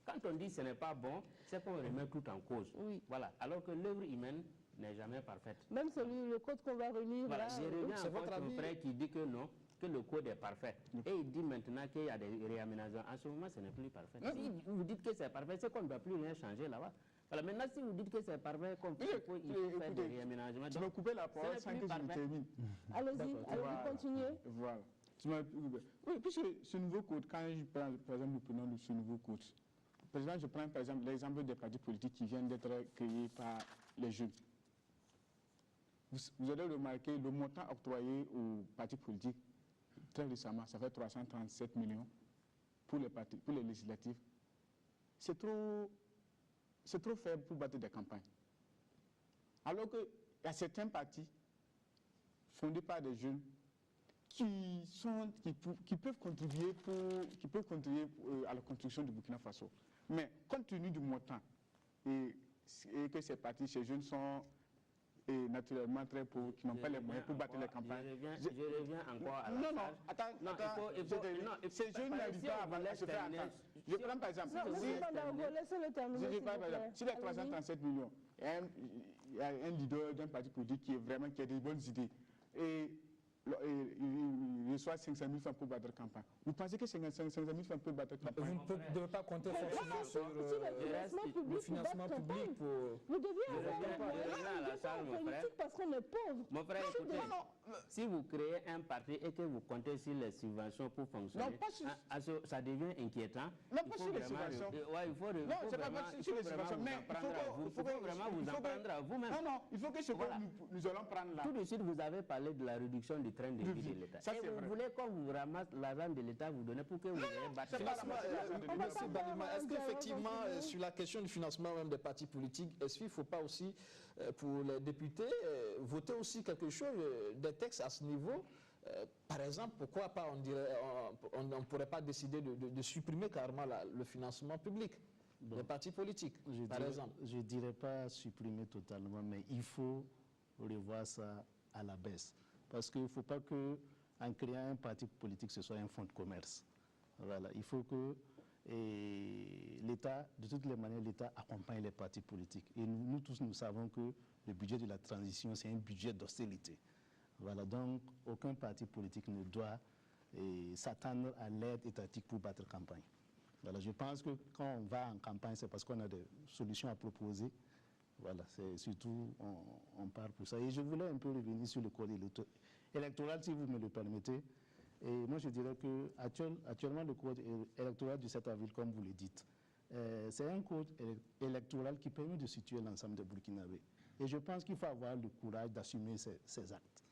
Quand on dit ce n'est pas bon, c'est qu'on remet tout en cause. Oui. Voilà. Alors que l'œuvre humaine n'est jamais parfaite. Même le code qu'on va relire, Voilà. là, Je reviens c'est encore votre à mon avis? frère qui dit que non, que le code est parfait. Et il dit maintenant qu'il y a des réaménagements. En ce moment, ce n'est plus parfait. Si vous dites que c'est parfait, c'est qu'on ne doit plus rien changer là-bas. Voilà. Maintenant, si vous dites que c'est parfait, il faut faire des réaménagements. Tu m'as coupé la parole sans que je ne termine. allez-y, Voilà. continuez. Voilà. Oui, puisque ce nouveau code, quand je prends, par exemple, nous prenons ce nouveau code, par exemple, je prends par exemple l'exemple des partis politiques qui viennent d'être créés par les jeunes. Vous allez remarquer le montant octroyé aux partis politiques très récemment, ça fait 337 millions pour les législatives. C'est trop faible pour battre des campagnes. Alors qu'il y a certains partis fondés par des jeunes qui peuvent contribuer à la construction du Burkina Faso. Mais compte tenu du montant et que ces partis, ces jeunes sont naturellement très pauvres, qui n'ont pas les moyens pour battre les campagnes. Je reviens encore à la Non, charge. attends, ces jeunes n'arrivent pas à se faire entendre. Je prends par exemple, Laissez-le terminer. si les 337 millions, il y a un leader d'un parti politique qui a des bonnes idées, et il reçoit 500 000 francs pour battre campagne. Vous pensez que 500 000 francs pour battre campagne? Vous ne devez pas compter forcément sur le financement public pour... Vous deviez à la salle, mon frère. parce qu'on est pauvre. Mon frère, écoutez, si vous créez un parti et que vous comptez sur les subventions pour fonctionner, Non, pas sur- ça devient inquiétant. Non, pas sur les subventions. Il faut Non, c'est pas sur les subventions, mais il faut vraiment vous en prendre à vous-même. Non, il faut que ce que Voilà. nous allons prendre là. Tout de suite, vous avez parlé de la réduction du train de vie de l'État. Ça, Et c'est vous vrai. voulez qu'on vous ramasse l'argent de l'État, vous donnez pour que vous ayez battu. Monsieur Balima, est-ce qu'effectivement, sur la question du financement même des partis politiques, est-ce qu'il ne faut pas aussi, pour les députés, voter aussi quelque chose, des textes à ce niveau? Par exemple, pourquoi pas, on ne pourrait pas décider de supprimer carrément le financement public des partis politiques, par exemple? Je ne dirais pas supprimer totalement, mais il faut revoir ça à la baisse. Parce qu'il ne faut pas qu'en créant un parti politique, ce soit un fonds de commerce. Voilà. Il faut que l'État, de toutes les manières, l'État accompagne les partis politiques. Et nous tous, nous savons que le budget de la transition, c'est un budget d'austérité. Voilà. Donc, aucun parti politique ne doit s'attendre à l'aide étatique pour battre campagne. Voilà. Je pense que quand on va en campagne, c'est parce qu'on a des solutions à proposer. Voilà, c'est surtout, on part pour ça. Et je voulais un peu revenir sur le code électoral, si vous me le permettez. Et moi, je dirais que actuellement, le code électoral du 7 avril, comme vous le dites, c'est un code électoral qui permet de situer l'ensemble des Burkinabés. Et je pense qu'il faut avoir le courage d'assumer ces actes.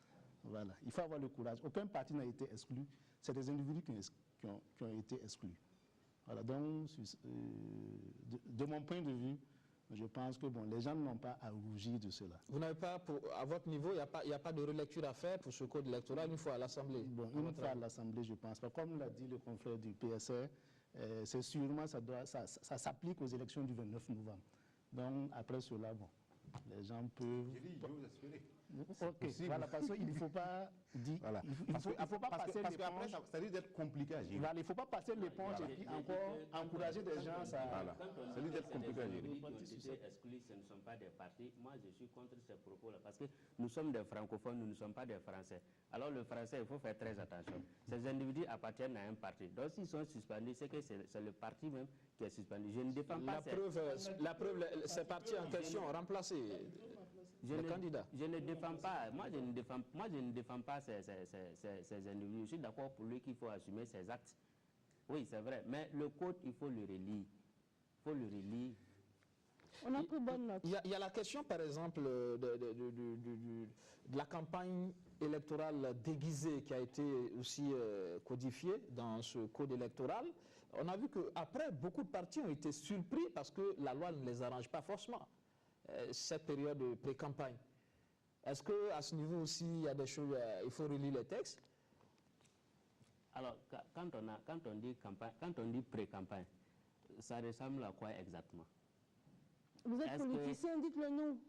Voilà, il faut avoir le courage. Aucun parti n'a été exclu. C'est des individus qui ont été exclus. Voilà, donc, de mon point de vue, je pense que les gens n'ont pas à rougir de cela. Vous n'avez pas, à votre niveau, il n'y a pas de relecture à faire pour ce code électoral une fois à l'Assemblée? Bon, une fois à l'Assemblée, je pense pas. Comme l'a dit le confrère du PSR, c'est sûrement, ça s'applique aux élections du 29 novembre. Donc, après cela, les gens peuvent... Je vous espérer. Ok, voilà, parce qu'il ne faut pas dire... Voilà. Il ne faut pas passer parce qu'après, l'éponge. ça risque d'être compliqué à gérer. Voilà, il ne faut pas passer l'éponge et puis encore encourager des gens à... Voilà. Ça risque d'être compliqué à gérer. Qui ont été exclus, ce ne sont pas des partis. Moi, je suis contre ces propos-là parce que nous sommes des francophones, nous ne sommes pas des Français. Alors, le français, il faut faire très attention. Ces individus appartiennent à un parti. Donc, s'ils sont suspendus, c'est que c'est le parti même qui est suspendu. Je ne défends pas La preuve, ces partis en question remplacés. Je ne candidat. Je ne défends pas, moi je ne défends pas ces individus. Je suis d'accord pour lui qu'il faut assumer ses actes. Oui, c'est vrai, mais le code, il faut le relire. Il faut le relire. On a pris bonne note. Il y a la question, par exemple, de la campagne électorale déguisée qui a été aussi codifiée dans ce code électoral. On a vu qu'après, beaucoup de partis ont été surpris parce que la loi ne les arrange pas forcément, cette période de pré-campagne. Est-ce qu'à ce niveau aussi, il y a des choses, il faut relire les textes? Alors, quand on dit pré-campagne, ça ressemble à quoi exactement? Vous êtes politicien, dites-le nous.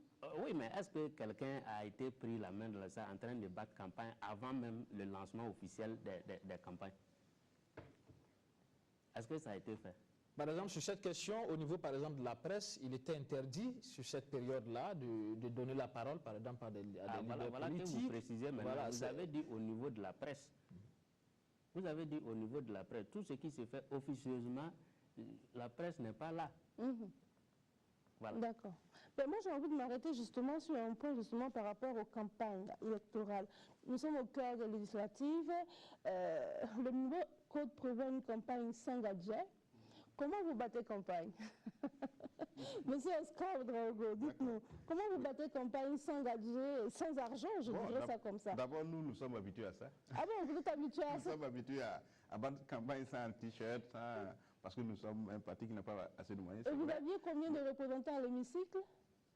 Oui, mais est-ce que quelqu'un a été pris la main dans ça en train de battre campagne avant même le lancement officiel des campagnes? Est-ce que ça a été fait? Par exemple, sur cette question, au niveau, par exemple, de la presse, il était interdit, sur cette période-là, de donner la parole, par exemple, à des leaders voilà politiques. Que vous précisez maintenant. Voilà, vous avez dit au niveau de la presse. Vous avez dit au niveau de la presse. Tout ce qui se fait officieusement, la presse n'est pas là. Voilà. D'accord. Mais moi, j'ai envie de m'arrêter justement sur un point justement par rapport aux campagnes électorales. Nous sommes au cœur des législatives. Le nouveau code prévoit une campagne sans gadget. Comment vous battez campagne? Monsieur Oscar Draogo, dites-nous, comment vous battez campagne sans gadget, sans argent, je dirais ça comme ça? D'abord, nous sommes habitués à ça. Ah bon, vous êtes habitués à ça? Nous sommes habitués à battre campagne sans t-shirt, parce que nous sommes un parti qui n'a pas assez de moyens. Et vous aviez combien de représentants à l'hémicycle?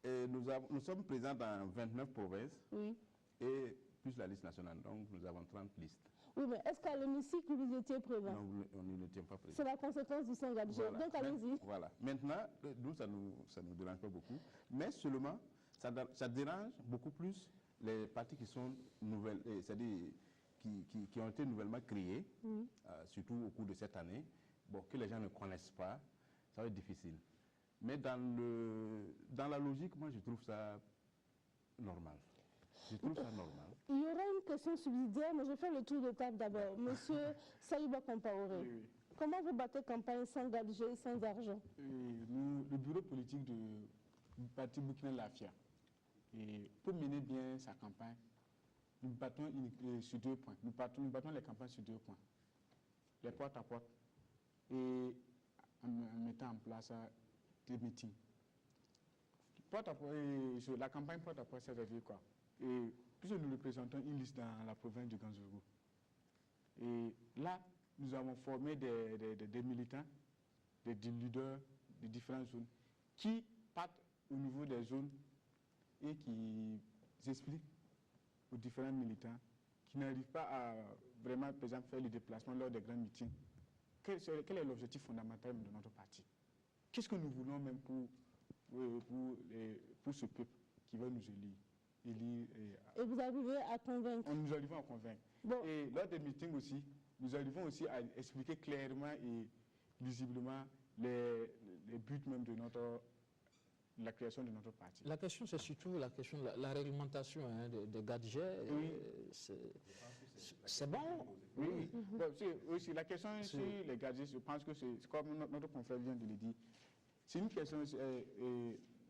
Nous sommes présents dans 29 provinces, oui, et plus la liste nationale, donc nous avons 30 listes. Oui, mais est-ce qu'à l'hémicycle, vous étiez présent? Non, on ne tient pas présent. C'est la conséquence du sans-gadget. Voilà. Donc, allez-y. Voilà. Maintenant, nous, ça nous dérange pas beaucoup. Mais seulement, ça dérange beaucoup plus les partis qui sont nouvelles, c'est-à-dire qui ont été nouvellement créés, surtout au cours de cette année, que les gens ne connaissent pas, ça va être difficile. Mais dans la logique, moi, je trouve ça normal. Je trouve ça normal. Il y aura une question subsidiaire, mais je fais le tour de table d'abord. Monsieur Saïba Compaoré, Oui. comment vous battez campagne sans gadget, sans argent? Le bureau politique du parti Burkina Lafia, pour mener bien sa campagne, nous battons sur 2 points. Nous battons les campagnes sur 2 points. Les porte-à-porte et en mettant en place des meetings. La campagne porte-à-porte, ça veut dire quoi? Et puisque nous représentons une liste dans la province du Ganzourou. Et là, nous avons formé des militants, des leaders de différentes zones qui partent au niveau des zones et qui expliquent aux différents militants qui n'arrivent pas à vraiment, par exemple, faire les déplacements lors des grands meetings. Quel est l'objectif fondamental de notre parti? Qu'est-ce que nous voulons même pour ce peuple qui va nous élire? Et vous arrivez à convaincre? Nous arrivons à convaincre. Bon. Et lors des meetings aussi, nous arrivons aussi à expliquer clairement et visiblement les buts même de la création de notre parti. La question, c'est surtout la question de la réglementation des gadgets. Oui. C'est bon? Oui. Bon, aussi, la question sur les gadgets, je pense que c'est comme notre confrère vient de le dire. C'est une question,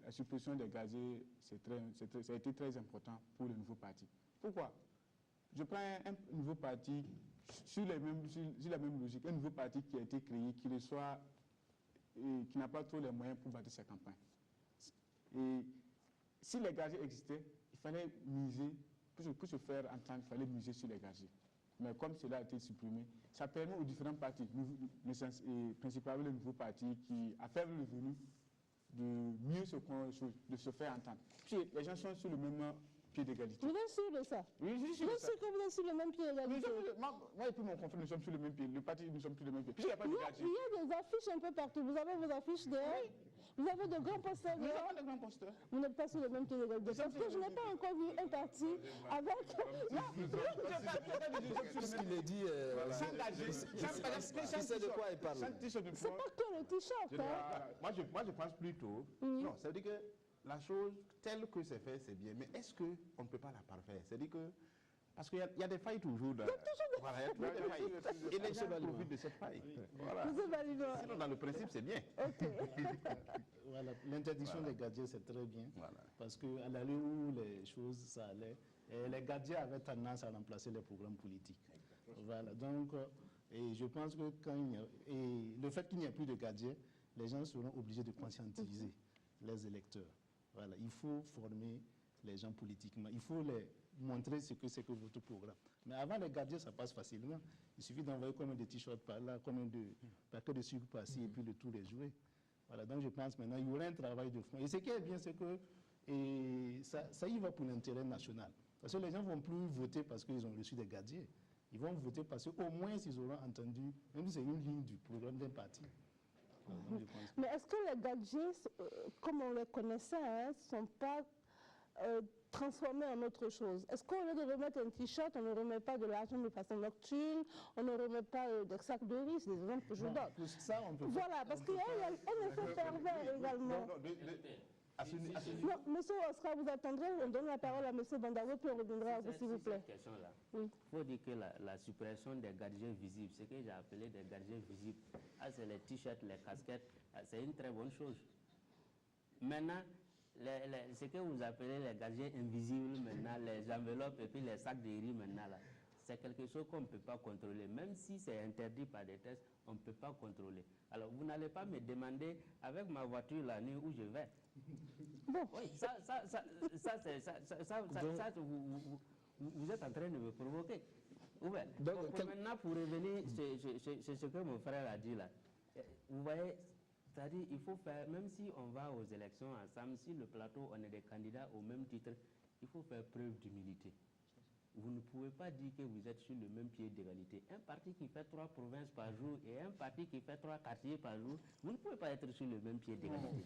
la suppression des gadgets, ça a été très important pour le nouveau parti. Pourquoi? Je prends un nouveau parti sur la même logique, un nouveau parti qui a été créé, qui n'a pas trop les moyens pour bâtir sa campagne. Et si les gadgets existaient, il fallait miser, pour se faire entendre, il fallait miser sur les gadgets. Mais comme cela a été supprimé, ça permet aux différents partis, et principalement le nouveau parti qui a faible revenu, de mieux se faire entendre. Puis les gens sont sur le même pied d'égalité. Vous êtes sûr de ça? Oui, je suis sûr Vous de êtes ça. sûr que vous êtes sur le même pied d'égalité? Moi et puis mon confrère, nous sommes sur le même pied. Le parti, nous sommes sur le même pied. Puis il n'y a pas de gadget. Il y a des affiches un peu partout. Vous avez vos affiches dehors? Oui. Vous avez de grands posters Nous dehors? avons des grands posteurs. Vous n'êtes pas sur le même pied d'égalité. Parce que je n'ai pas encore vu un parti avec... Puisqu'il est dit... Sans gadget. Qui sait de quoi il parle? C'est pas que le t-shirt, hein? Moi, je pense plutôt... Non, ça veut dire que la chose, telle que c'est fait, c'est bien. Mais est-ce qu'on ne peut pas la parfaire? C'est-à-dire que... Parce qu'il y a des failles toujours. Il y a toujours des failles. Et les gens profitent de cette faille. Voilà. Sinon, dans le principe, c'est bien. Voilà, l'interdiction des gadgets, c'est très bien. Voilà. Parce qu'à l'allure où les choses chose, ça allait. Et les gadgets avaient tendance à remplacer les programmes politiques. Voilà, donc, et je pense que le fait qu'il n'y ait plus de gadgets, les gens seront obligés de conscientiser les électeurs. Voilà, il faut former les gens politiquement. Il faut les montrer ce que c'est que votre programme. Mais avant les gadgets, ça passe facilement. Il suffit d'envoyer combien de t-shirts par là, combien de paquets de sucre par-ci, et puis le tour est joué. Voilà, donc je pense maintenant il y aura un travail de fond. Et ce qui est bien, c'est que ça y va pour l'intérêt national. Parce que les gens ne vont plus voter parce qu'ils ont reçu des gadgets. Ils vont voter parce qu'au moins ils auront entendu, même si c'est une ligne du programme d'un parti. Donc, mais est-ce que les gadgets, comme on les connaissait, ne sont pas transformés en autre chose? Est-ce qu'au lieu de remettre un t-shirt, on ne remet pas de l'argent de façon nocturne, on ne remet pas des sacs de riz, c'est des exemples que je donne. Ça, on peut voilà, parce qu'il y a un effet pervers également. Non, monsieur Oscar, vous attendrez, on donne la parole à monsieur Bandago, puis on reviendra à vous, s'il vous plaît. Question-là. Oui. Il faut dire que la suppression des gadgets visibles, ce que j'ai appelé des gadgets visibles, c'est les t-shirts, les casquettes, c'est une très bonne chose. Maintenant, ce que vous appelez les gadgets invisibles maintenant, les enveloppes et puis les sacs de riz maintenant, c'est quelque chose qu'on ne peut pas contrôler. Même si c'est interdit par des tests, on ne peut pas contrôler. Alors, vous n'allez pas me demander, avec ma voiture la nuit, où je vais. Bon. Oui, vous êtes en train de me provoquer. Donc, maintenant, pour revenir sur ce que mon frère a dit là, vous voyez, c'est-à-dire il faut faire, même si on va aux élections ensemble, si le plateau, on est des candidats au même titre, il faut faire preuve d'humilité. Vous ne pouvez pas dire que vous êtes sur le même pied d'égalité. Un parti qui fait 3 provinces par jour et un parti qui fait 3 quartiers par jour, vous ne pouvez pas être sur le même pied d'égalité.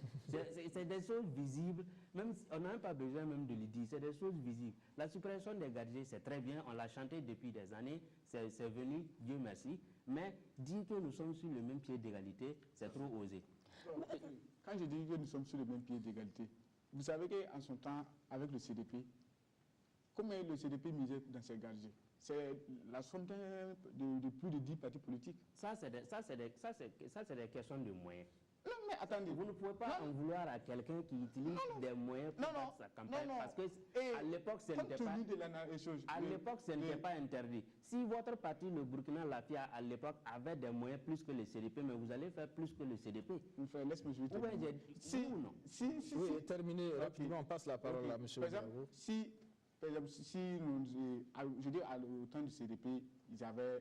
C'est des choses visibles, même si on n'a pas besoin même de le dire, c'est des choses visibles. La suppression des gadgets, c'est très bien, on l'a chanté depuis des années, c'est venu, Dieu merci, mais dire que nous sommes sur le même pied d'égalité, c'est trop osé. Quand je dis que nous sommes sur le même pied d'égalité, vous savez qu'en son temps, avec le CDP, comment le CDP misait dans ses gadgets? C'est la somme de plus de 10 partis politiques. Ça, c'est des questions de moyens. Non, mais attendez. Vous ne pouvez pas en vouloir à quelqu'un qui utilise des moyens pour faire sa campagne. Parce qu'à l'époque, ce n'était pas interdit. Si votre parti, le Burkina Lafia, à l'époque, avait des moyens plus que le CDP, mais vous allez faire plus que le CDP. Laisse-moi jouer. Oui, terminé rapidement, on passe la parole à M. Bandago. Par exemple, je dis au temps du CDP, ils avaient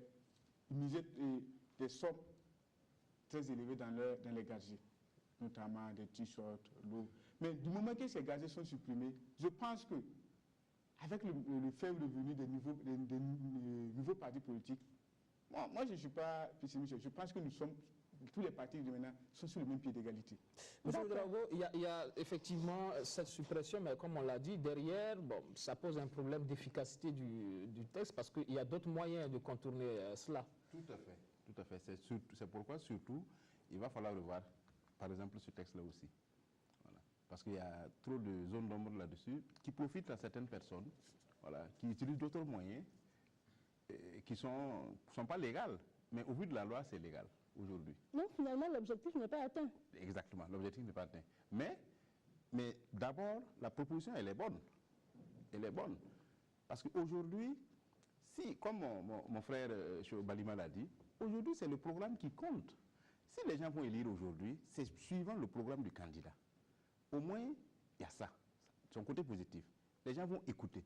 misé des sommes très élevées dans les gadgets, notamment des t-shirts, l'eau. Mais du moment que ces gadgets sont supprimés, je pense que avec le faible revenu des nouveaux partis politiques, moi je ne suis pas pessimiste, je pense que tous les partis de maintenant sont sur le même pied d'égalité. Monsieur Drago, il y a effectivement cette suppression, mais comme on l'a dit, derrière, bon, ça pose un problème d'efficacité du texte parce qu'il y a d'autres moyens de contourner cela. Tout à fait, tout à fait. C'est pourquoi, surtout, il va falloir revoir, par exemple, ce texte-là aussi. Voilà. Parce qu'il y a trop de zones d'ombre là-dessus qui profitent à certaines personnes, voilà, qui utilisent d'autres moyens qui ne sont pas légaux. Mais au vu de la loi, c'est légal aujourd'hui. Non, finalement, l'objectif n'est pas atteint. Exactement, l'objectif n'est pas atteint. Mais d'abord, la proposition, elle est bonne. Elle est bonne. Parce qu'aujourd'hui, si, comme mon frère Balima l'a dit, aujourd'hui, c'est le programme qui compte. Si les gens vont élire aujourd'hui, c'est suivant le programme du candidat. Au moins, il y a ça, son côté positif. Les gens vont écouter.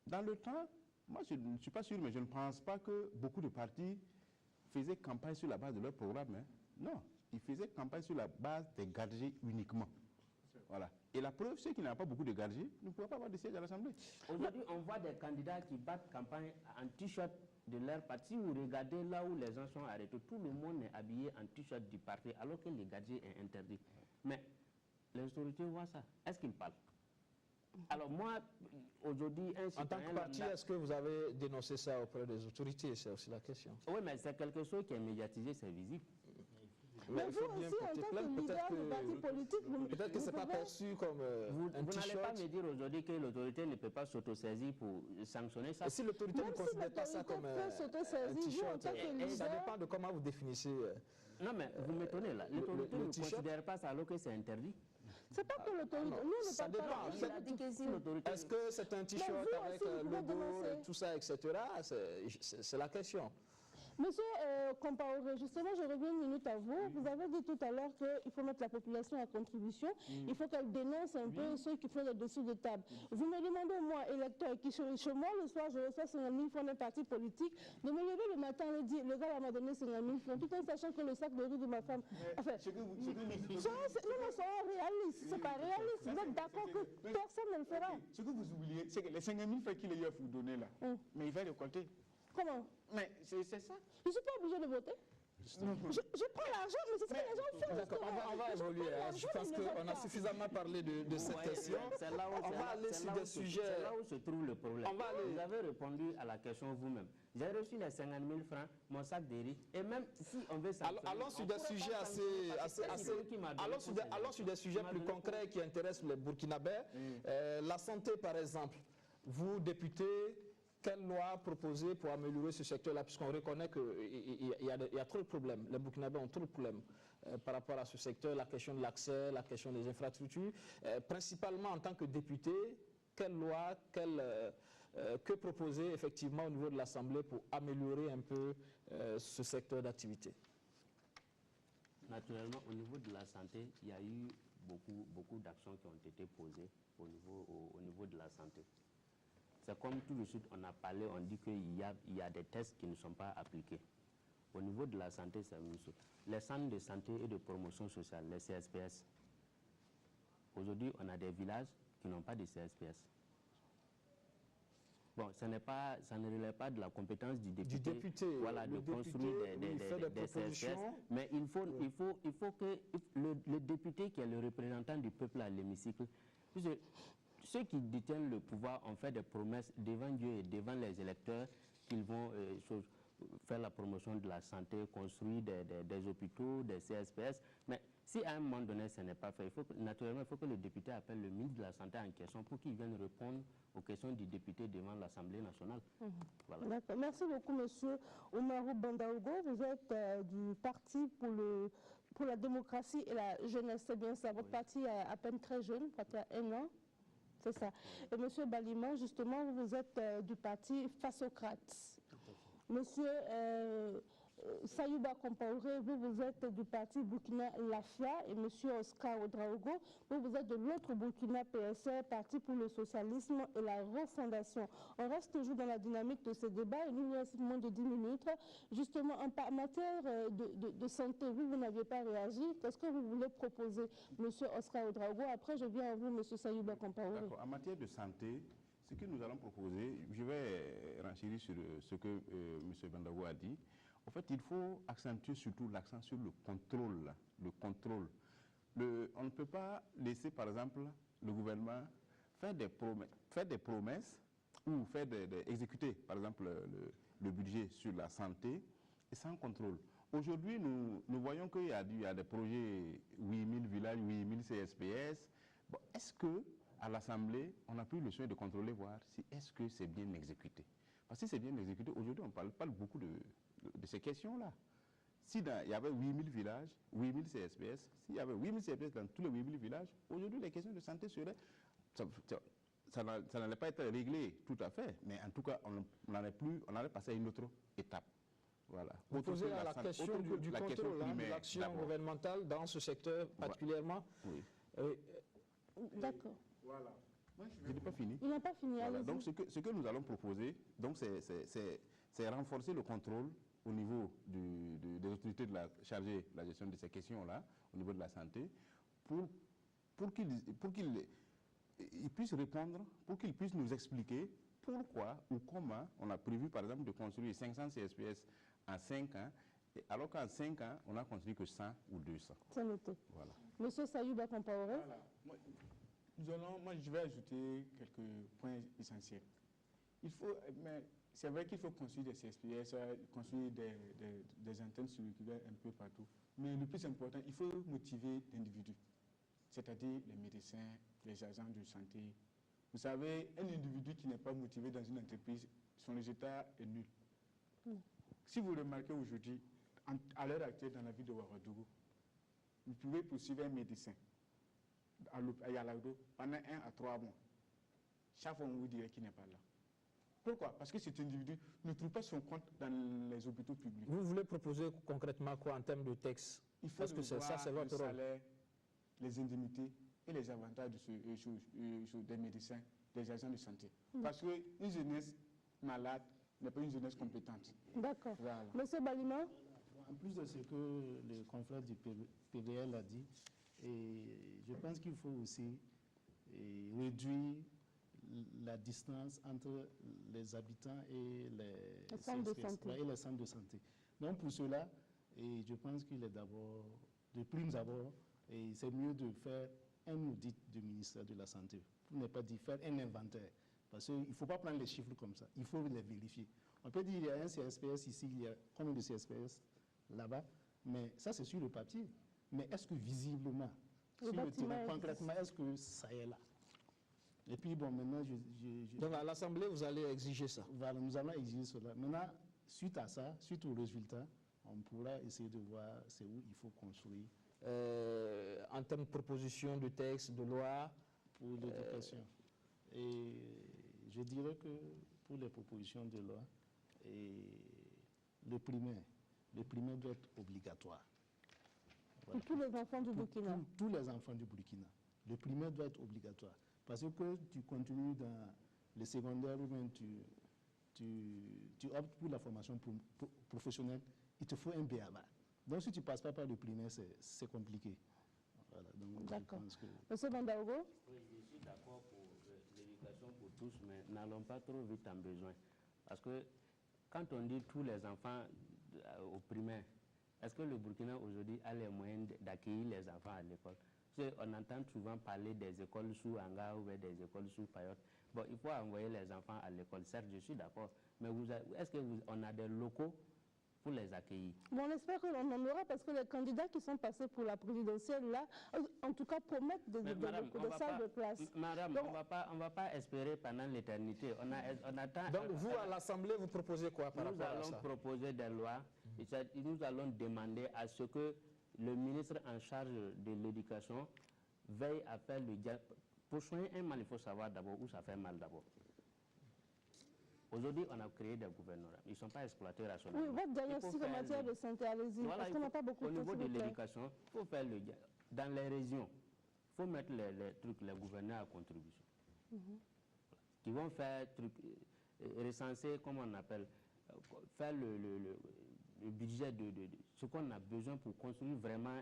Dans le temps, moi, je ne suis pas sûr, mais je ne pense pas que beaucoup de partis faisaient campagne sur la base de leur programme. Hein. Non, ils faisaient campagne sur la base des gadgets uniquement. Voilà. Et la preuve, c'est qu'il n'y a pas beaucoup de gadgets, ne pourraient pas avoir de sièges à l'Assemblée. Aujourd'hui, on voit des candidats qui battent campagne en t-shirt de leur parti. Vous regardez là où les gens sont arrêtés, tout le monde est habillé en t-shirt du parti, alors que le gadget est interdit. Mais les autorités voient ça. Est-ce qu'ils parlent? Alors moi, aujourd'hui, en tant que parti, est-ce que vous avez dénoncé ça auprès des autorités? C'est aussi la question. Oui, mais c'est quelque chose qui est médiatisé, c'est visible. Mais il faut bien porter plainte. Peut-être que ce n'est pas perçu comme vous n'allez pas me dire aujourd'hui que l'autorité ne peut pas s'autosaisir pour sanctionner ça. Et si l'autorité ne considère pas ça comme un t-shirt, ça dépend de comment vous définissez. Non, mais vous m'étonnez là. L'autorité ne considère pas ça alors que c'est interdit. C'est pas que l'autorité. Nous, on ne Ça parle pas dépend. de l'autorité. Est-ce que c'est un t-shirt vous avec aussi, vous le pouvez logo commencer. et tout ça, etc. C'est la question. Monsieur Compaoré, justement, je reviens une minute à vous. Vous avez dit tout à l'heure qu'il faut mettre la population à contribution. Il faut qu'elle dénonce un peu ceux qui font le dessous de table. Vous me demandez, moi, électeur, qui chez moi, le soir, je reçois 50 000 francs d'un parti politique, de me lever le matin et dire, le gars m'a donné 50 000 francs, tout en sachant que le sac de riz de ma femme... Enfin, non, soyons réalistes. C'est pas réaliste. Vous êtes d'accord que personne ne le fera. Ce que vous oubliez, c'est que les 50 000 francs qu'il a vous donner là, mais il va récolter. Comment? Mais c'est ça. Je ne suis pas obligé de voter. Je prends l'argent, mais c'est ce que les gens font. D'accord, on va évoluer. Je pense qu'on a suffisamment parlé de cette question. On va aller sur des sujets. C'est là où se trouve le problème. Vous avez répondu à la question vous-même. J'ai reçu les 50 000 francs, mon sac de riz, et même si on veut sanctionner... Allons sur des sujets allons sur des sujets plus concrets qui intéressent les Burkinabés. La santé, par exemple. Vous, députés, quelle loi proposer pour améliorer ce secteur-là, puisqu'on reconnaît qu'il y a trop de problèmes. Les Burkinabés ont trop de problèmes par rapport à ce secteur, la question de l'accès, la question des infrastructures. Principalement en tant que député, quelle loi, que proposer effectivement au niveau de l'Assemblée pour améliorer un peu ce secteur d'activité? Naturellement, au niveau de la santé, il y a eu beaucoup d'actions qui ont été posées au niveau de la santé. C'est comme tout de suite, on a parlé, on dit qu'il y a des tests qui ne sont pas appliqués. Au niveau de la santé, c'est la même chose. Les centres de santé et de promotion sociale, les CSPS. Aujourd'hui, on a des villages qui n'ont pas de CSPS. Bon, ça ne relève pas de la compétence du député, voilà, de construire des CSPS. Mais il faut que le député qui est le représentant du peuple à l'hémicycle, ceux qui détiennent le pouvoir ont fait des promesses devant Dieu et devant les électeurs qu'ils vont faire la promotion de la santé, construire des hôpitaux, des CSPS. Mais si à un moment donné ce n'est pas fait, naturellement, il faut que le député appelle le ministre de la Santé en question pour qu'il vienne répondre aux questions du député devant l'Assemblée nationale. Voilà. D'accord. Merci beaucoup, monsieur Oumarou Bandaogo. Vous êtes du Parti pour la démocratie et la jeunesse. C'est bien ça. Votre parti est à peine très jeune, parti à 1 an. C'est ça. Et monsieur Balima, justement, vous êtes du parti Fasocrates. Monsieur Sayouba Compaoré, vous êtes du parti Burkina Lafia, et monsieur Oscar Ouedraogo, vous êtes de l'autre Burkina PSR, Parti pour le socialisme et la refondation. On reste toujours dans la dynamique de ce débat et nous, il reste moins de 10 minutes. Justement, en matière de santé, vous n'aviez pas réagi. Qu'est-ce que vous voulez proposer, monsieur Oscar Ouedraogo? Après, je viens à vous, monsieur Sayouba Compaoré. D'accord. En matière de santé, ce que nous allons proposer, je vais renchérir sur ce que M. Bandaogo a dit. En fait, il faut accentuer surtout l'accent sur le contrôle. On ne peut pas laisser, par exemple, le gouvernement faire des promesses ou exécuter, par exemple, le budget sur la santé et sans contrôle. Aujourd'hui, nous voyons qu'il y a des projets 8000 villages, 8000 CSPS. Bon, est-ce qu'à l'Assemblée, on n'a plus le soin de contrôler, voir si est-ce que c'est bien exécuté? Parce que si c'est bien exécuté, aujourd'hui, on parle beaucoup de ces questions-là. S'il y avait 8000 villages, 8000 CSPS, s'il y avait 8000 CSPS dans tous les 8000 villages, aujourd'hui, les questions de santé seraient... Ça n'allait pas être réglé tout à fait, mais en tout cas, on allait passer à une autre étape. Voilà. Vous posez la question du contrôle de l'action gouvernementale dans ce secteur particulièrement. Oui. D'accord. Voilà. Je n'ai pas fini. Il n'a pas fini. Voilà. Donc, ce que nous allons proposer, c'est renforcer le contrôle au niveau des autorités chargées de la gestion de ces questions-là, au niveau de la santé, pour qu'ils puissent répondre, pour qu'ils puissent nous expliquer pourquoi ou comment on a prévu, par exemple, de construire 500 CSPS en 5 ans, alors qu'en 5 ans, on n'a construit que 100 ou 200. C'est noté. Voilà. Monsieur Sayouba Compaoré. Voilà. Moi, je vais ajouter quelques points essentiels. C'est vrai qu'il faut construire des CSPS, construire des antennes circulaires un peu partout. Mais le plus important, il faut motiver l'individu, c'est-à-dire les médecins, les agents de santé. Vous savez, un individu qui n'est pas motivé dans une entreprise, son résultat est nul. Si vous remarquez aujourd'hui, à l'heure actuelle, dans la ville de Ouagadougou, vous pouvez poursuivre un médecin. à Yalago pendant 1 à 3 mois. Chaque fois, on vous dirait qu'il n'est pas là. Pourquoi? Parce que cet individu ne trouve pas son compte dans les hôpitaux publics. Vous voulez proposer concrètement quoi en termes de texte? Il faut parce que ça, c'est votre le rôle. salaire, les indemnités et les avantages des médecins, des agents de santé. Parce qu'une jeunesse malade n'est pas une jeunesse compétente. D'accord. Voilà. Monsieur Balima? En plus de ce que le confrère du PDL a dit, et je pense qu'il faut aussi réduire la distance entre les habitants et les centres de CSPS, santé. et les centres de santé. Donc pour cela, et je pense qu'il est d'abord, de prime abord, et c'est mieux de faire un audit du ministère de la Santé, pour ne pas dire faire un inventaire. Parce qu'il ne faut pas prendre les chiffres comme ça, il faut les vérifier. On peut dire qu'il y a un CSPS ici, il y a combien de CSPS là-bas, mais ça c'est sur le papier. Mais est-ce que visiblement, sur le terrain, concrètement, est-ce que ça est là? Et puis bon, maintenant, Donc à l'Assemblée, vous allez exiger ça? Voilà, nous allons exiger cela. Maintenant, suite à ça, suite aux résultats, on pourra essayer de voir c'est où il faut construire. En termes de proposition de texte, de loi? Pour l'éducation. Et je dirais que pour les propositions de loi, le primaire doit être obligatoire. Voilà. Pour tous les enfants du Burkina? Tous les enfants du Burkina. Le primaire doit être obligatoire. Parce que tu continues dans le secondaire ou bien tu optes pour la formation professionnelle, il te faut un BABA. Donc si tu ne passes pas par le primaire, c'est compliqué. Voilà, d'accord. Monsieur Bandaogo? Oui, je suis d'accord pour l'éducation pour tous, mais n'allons pas trop vite en besoin. Parce que quand on dit tous les enfants au primaire, est-ce que le Burkina aujourd'hui a les moyens d'accueillir les enfants à l'école? On entend souvent parler des écoles sous Anga ou des écoles sous Payotte. Bon, il faut envoyer les enfants à l'école, certes, je suis d'accord. Mais est-ce qu'on a des locaux pour les accueillir? Bon, on espère qu'on en aura parce que les candidats qui sont passés pour la présidentielle, là, en tout cas, promettent des salles de classe. Madame, donc, on ne va pas espérer pendant l'éternité. On attend. Donc, vous, à l'Assemblée, vous proposez quoi par rapport à ça? Nous allons proposer des lois et nous allons demander à ce que le ministre en charge de l'éducation veille à faire le diagnostic. Pour soigner un mal, il faut savoir d'abord où ça fait mal d'abord. Aujourd'hui, on a créé des gouvernements. Ils ne sont pas exploités rationnellement. Oui, votre diagnostic en matière de santé, allez-y, voilà, parce qu'on n'a pas beaucoup de temps. Au niveau de l'éducation, il faut faire le diagnostic. Dans les régions, il faut mettre les gouverneurs à contribution. Qui vont faire recenser, comment on appelle, faire le budget de ce qu'on a besoin pour construire vraiment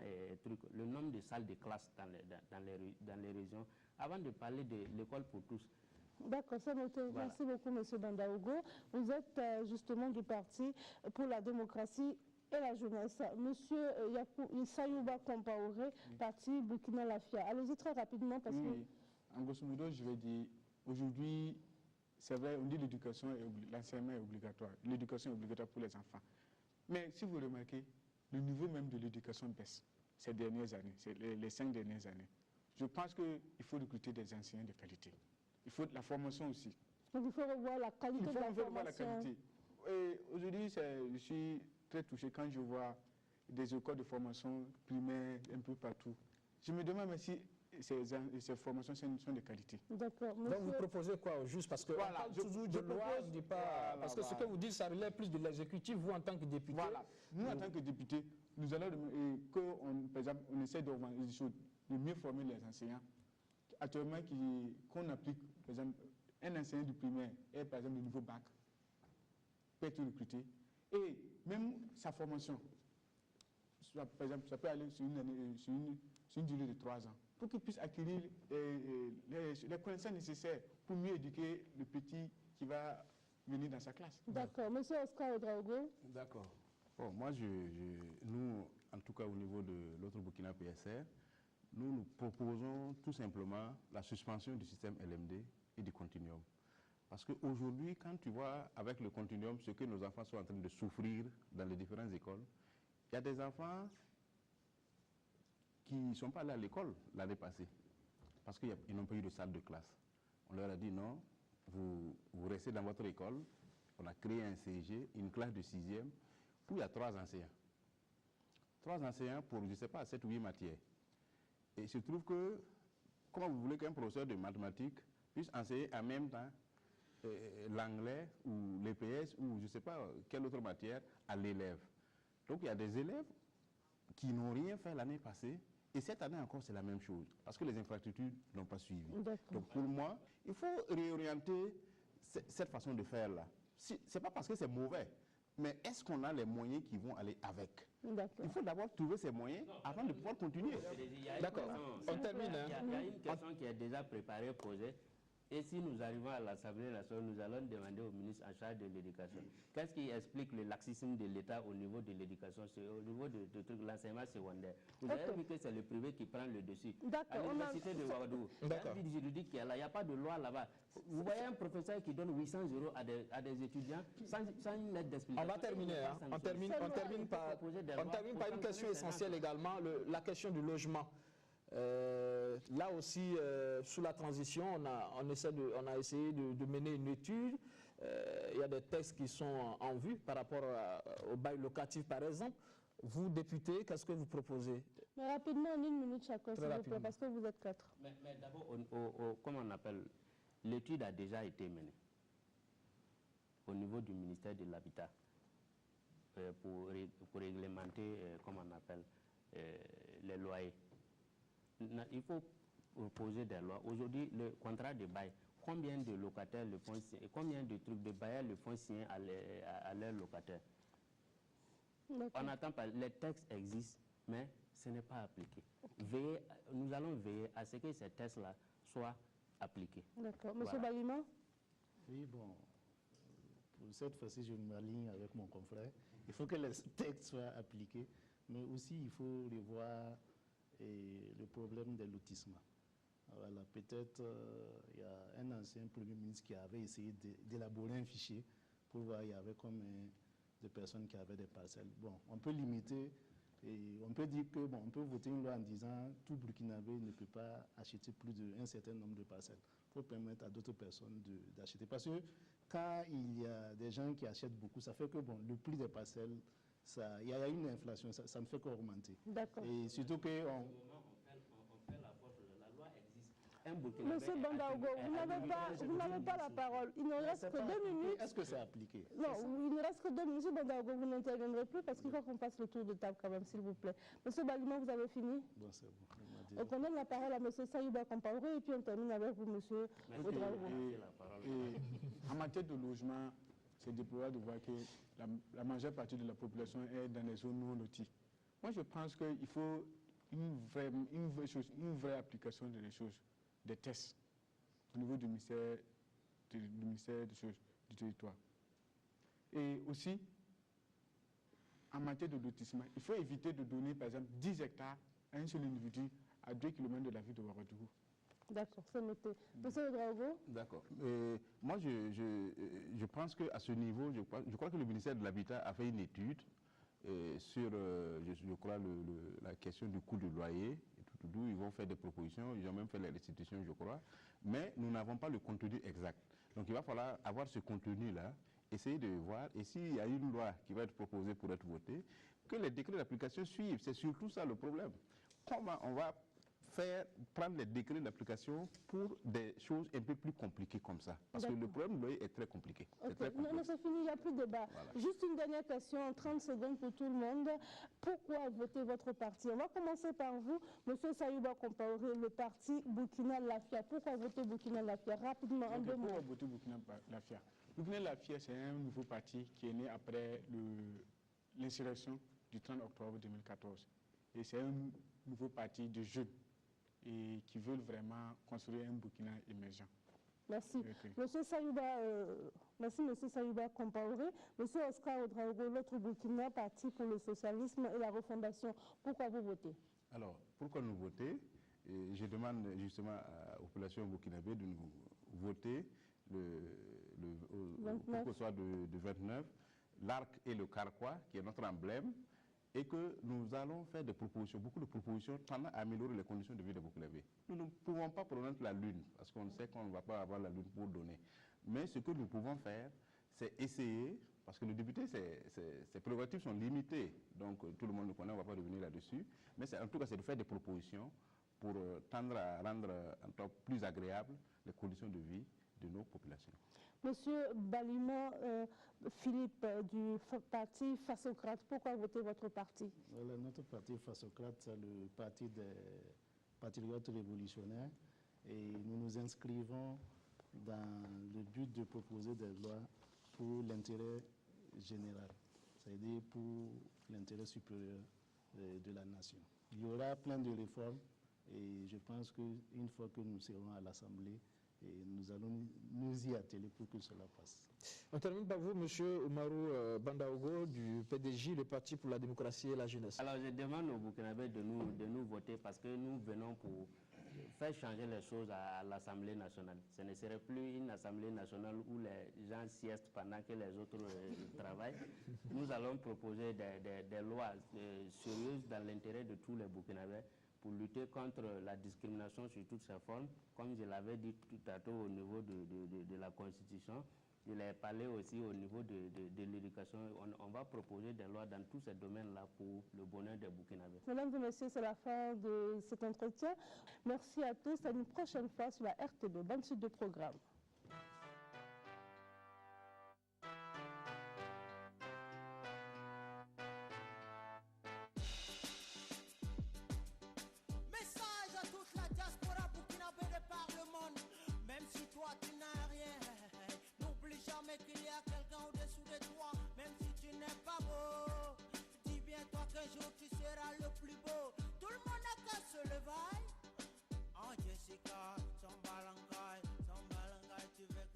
le nombre de salles de classe dans les régions, avant de parler de l'école pour tous. D'accord, c'est noté. Voilà. Merci beaucoup, M. Bandaogo. Vous êtes justement du Parti pour la démocratie et la jeunesse. Monsieur Sayouba Compaoré, Parti Burkina Lafia. Allez-y très rapidement parce que... En grosso modo, je vais dire, aujourd'hui, c'est vrai, on dit l'éducation, l'enseignement est obligatoire. L'éducation est obligatoire pour les enfants. Mais si vous remarquez, le niveau même de l'éducation baisse ces dernières années, les 5 dernières années. Je pense qu'il faut recruter des enseignants de qualité. Il faut de la formation aussi. Donc il faut revoir la qualité de la formation. Revoir la qualité. Aujourd'hui, je suis très touché quand je vois des écoles de formation primaires un peu partout. Je me demande même si ces formations sont de qualité. D'accord. Donc vous proposez quoi au juste? Parce que voilà, on parle toujours de loi, je dis pas... parce que ce que vous dites, ça relève plus de l'exécutif, vous en tant que député. Voilà. Nous, en tant que députés, nous allons, par exemple, on essaie de mieux former les enseignants. Actuellement, qu'on applique, par exemple, un enseignant du primaire et par exemple, le niveau bac peut être recruté. Et même sa formation, par exemple, ça peut aller sur une durée de 3 ans, pour qu'il puisse acquérir les connaissances nécessaires pour mieux éduquer le petit qui va venir dans sa classe. D'accord. Monsieur Oscar Ouedraogo. D'accord. Bon, moi, nous, en tout cas au niveau de l'autre Burkina PSR, nous proposons tout simplement la suspension du système LMD et du continuum. Parce qu'aujourd'hui, quand tu vois avec le continuum ce que nos enfants sont en train de souffrir dans les différentes écoles, il y a des enfants qui ne sont pas allés à l'école l'année passée parce qu'ils n'ont pas eu de salle de classe. On leur a dit non, vous restez dans votre école. On a créé un CG, une classe de 6e, où il y a 3 enseignants. 3 enseignants pour, je ne sais pas, 7 ou 8 matières. Et il se trouve que comment vous voulez qu'un professeur de mathématiques puisse enseigner en même temps l'anglais ou l'EPS ou je ne sais pas quelle autre matière à l'élève. Donc il y a des élèves qui n'ont rien fait l'année passée et cette année encore c'est la même chose parce que les infrastructures n'ont pas suivi. Donc pour moi, il faut réorienter cette façon de faire là. Ce n'est pas parce que c'est mauvais, mais est-ce qu'on a les moyens qui vont aller avec? Il faut d'abord trouver ces moyens avant de pouvoir continuer. D'accord, on termine. Il y a une question qui est déjà préparée, posée. Et si nous arrivons à l'Assemblée nationale, nous allons demander au ministre en charge de l'éducation. Qu'est-ce qui explique le laxisme de l'État au niveau de l'éducation, au niveau de l'enseignement secondaire? Vous avez vu que c'est le privé qui prend le dessus. À l'université de Ouagadougou, il y a un vide juridique qui est là, il n'y a pas de loi là-bas. Vous voyez un professeur qui donne 800 € à des étudiants sans une lettre d'explication. On va terminer. On termine par une question essentielle également, la question du logement. Là aussi, sous la transition, on a essayé de mener une étude. Il y a des textes qui sont en vue par rapport au bail locatif, par exemple. Vous, députés, qu'est-ce que vous proposez? Mais rapidement, en 1 minute chacun, s'il vous plaît, parce que vous êtes 4. Mais d'abord, comment on appelle, l'étude a déjà été menée au niveau du ministère de l'Habitat pour réglementer, comment on appelle, les loyers. Il faut poser des lois. Aujourd'hui, le contrat de bail, combien de locataires le font signer, combien de trucs de bailleurs le font signer à leurs locataires? On n'attend pas, les textes existent, mais ce n'est pas appliqué. Nous allons veiller à ce que ces textes-là soient appliqués. D'accord. Monsieur Balima? Oui, bon, pour cette fois-ci, je m'aligne avec mon confrère. Il faut que les textes soient appliqués, mais aussi il faut revoir le problème des lotissements. Voilà, peut-être il y a un ancien Premier ministre qui avait essayé d'élaborer un fichier pour voir il y avait combien de personnes qui avaient des parcelles. Bon, on peut limiter et on peut dire que bon, on peut voter une loi en disant tout Burkinabé ne peut pas acheter plus d'un certain nombre de parcelles pour permettre à d'autres personnes d'acheter. Parce que quand il y a des gens qui achètent beaucoup, ça fait que bon, le prix des parcelles, il y a une inflation, ça ne fait qu'augmenter. D'accord. Et surtout que on fait la force, la loi existe. Monsieur Bandaogo, vous n'avez pas la parole. Il ne reste que 2 minutes. Est-ce que c'est appliqué? Non, il ne reste que 2 minutes. Monsieur Bandaogo, vous n'interviendrez plus parce qu'il faut qu'on fasse le tour de table quand même, s'il vous plaît. Monsieur Balima, vous avez fini? Bon, c'est bon. Donc on donne la parole à monsieur Sayouba Compaoré et puis on termine avec vous, monsieur Ouedraogo. En matière de logement, c'est déplorable de voir que la majeure partie de la population est dans les zones non loties. Moi, je pense qu'il faut une vraie application des choses, des tests au niveau du ministère du territoire. Et aussi, en matière de lotissement, il faut éviter de donner, par exemple, 10 hectares à un seul individu à 2 km de la ville de Ouagadougou. D'accord, c'est noté. Monsieur Ouedraogo? D'accord. Moi, je pense qu'à ce niveau, je crois que le ministère de l'Habitat a fait une étude sur, je crois, la question du coût du loyer. D'où ils vont faire des propositions, ils ont même fait les restitutions, je crois. Mais nous n'avons pas le contenu exact. Donc il va falloir avoir ce contenu-là, essayer de voir, et s'il y a une loi qui va être proposée pour être votée, que les décrets d'application suivent. C'est surtout ça le problème. Comment on va prendre les décrets d'application pour des choses un peu plus compliquées comme ça? Parce que le problème du loyer est très compliqué. Okay. Non, c'est fini, il n'y a plus de débat. Voilà. Juste une dernière question en 30 secondes pour tout le monde. Pourquoi voter votre parti? On va commencer par vous, monsieur Sayouba Compaoré, le parti Burkina Lafia. Pourquoi voter Burkina Lafia? Rapidement, en 2 mots. Pourquoi voter Burkina Lafia? Burkina Lafia, c'est un nouveau parti qui est né après l'insurrection du 30 octobre 2014. Et c'est un nouveau parti de jeunes et qui veulent vraiment construire un Burkina émergent. Merci. Monsieur Sayouba, merci Monsieur Sayouba Compaoré. Monsieur Oscar Ouedraogo, l'autre Burkina, parti pour le socialisme et la refondation. Pourquoi vous votez? Alors, pourquoi nous voter? Je demande justement à la population burkinabé de nous voter pour que ce soit de 29, l'arc et le carquois, qui est notre emblème, et que nous allons faire des propositions, beaucoup de propositions tendant à améliorer les conditions de vie des Burkinabés. Nous ne pouvons pas promettre la lune, parce qu'on sait qu'on ne va pas avoir la lune pour donner. Mais ce que nous pouvons faire, c'est essayer, parce que le député, ses prérogatives sont limitées, donc tout le monde le connaît, on ne va pas revenir là-dessus, mais en tout cas, c'est de faire des propositions pour tendre à rendre encore plus agréables les conditions de vie de nos populations. Monsieur Balima Philippe du parti Fasocrate, pourquoi voter votre parti? Voilà, notre parti Fasocrate, c'est le parti des patriotes révolutionnaires et nous nous inscrivons dans le but de proposer des lois pour l'intérêt général, c'est-à-dire pour l'intérêt supérieur de la nation. Il y aura plein de réformes et je pense qu'une fois que nous serons à l'Assemblée, nous allons nous y atteler pour que cela passe. On termine par vous, M. Oumarou Bandaogo du PDJ, le Parti pour la démocratie et la jeunesse. Alors je demande aux Burkinabés de nous voter parce que nous venons pour faire changer les choses à l'Assemblée nationale. Ce ne serait plus une Assemblée nationale où les gens siestent pendant que les autres travaillent. Nous allons proposer des lois sérieuses dans l'intérêt de tous les Burkinabés pour lutter contre la discrimination sur toutes ses formes, comme je l'avais dit tout à l'heure au niveau de la Constitution. Je l'ai parlé aussi au niveau de l'éducation. On va proposer des lois dans tous ces domaines-là pour le bonheur des Burkinabés. Mesdames et messieurs, c'est la fin de cet entretien. Merci à tous. À une prochaine fois sur la RTB. Bonne suite de programme.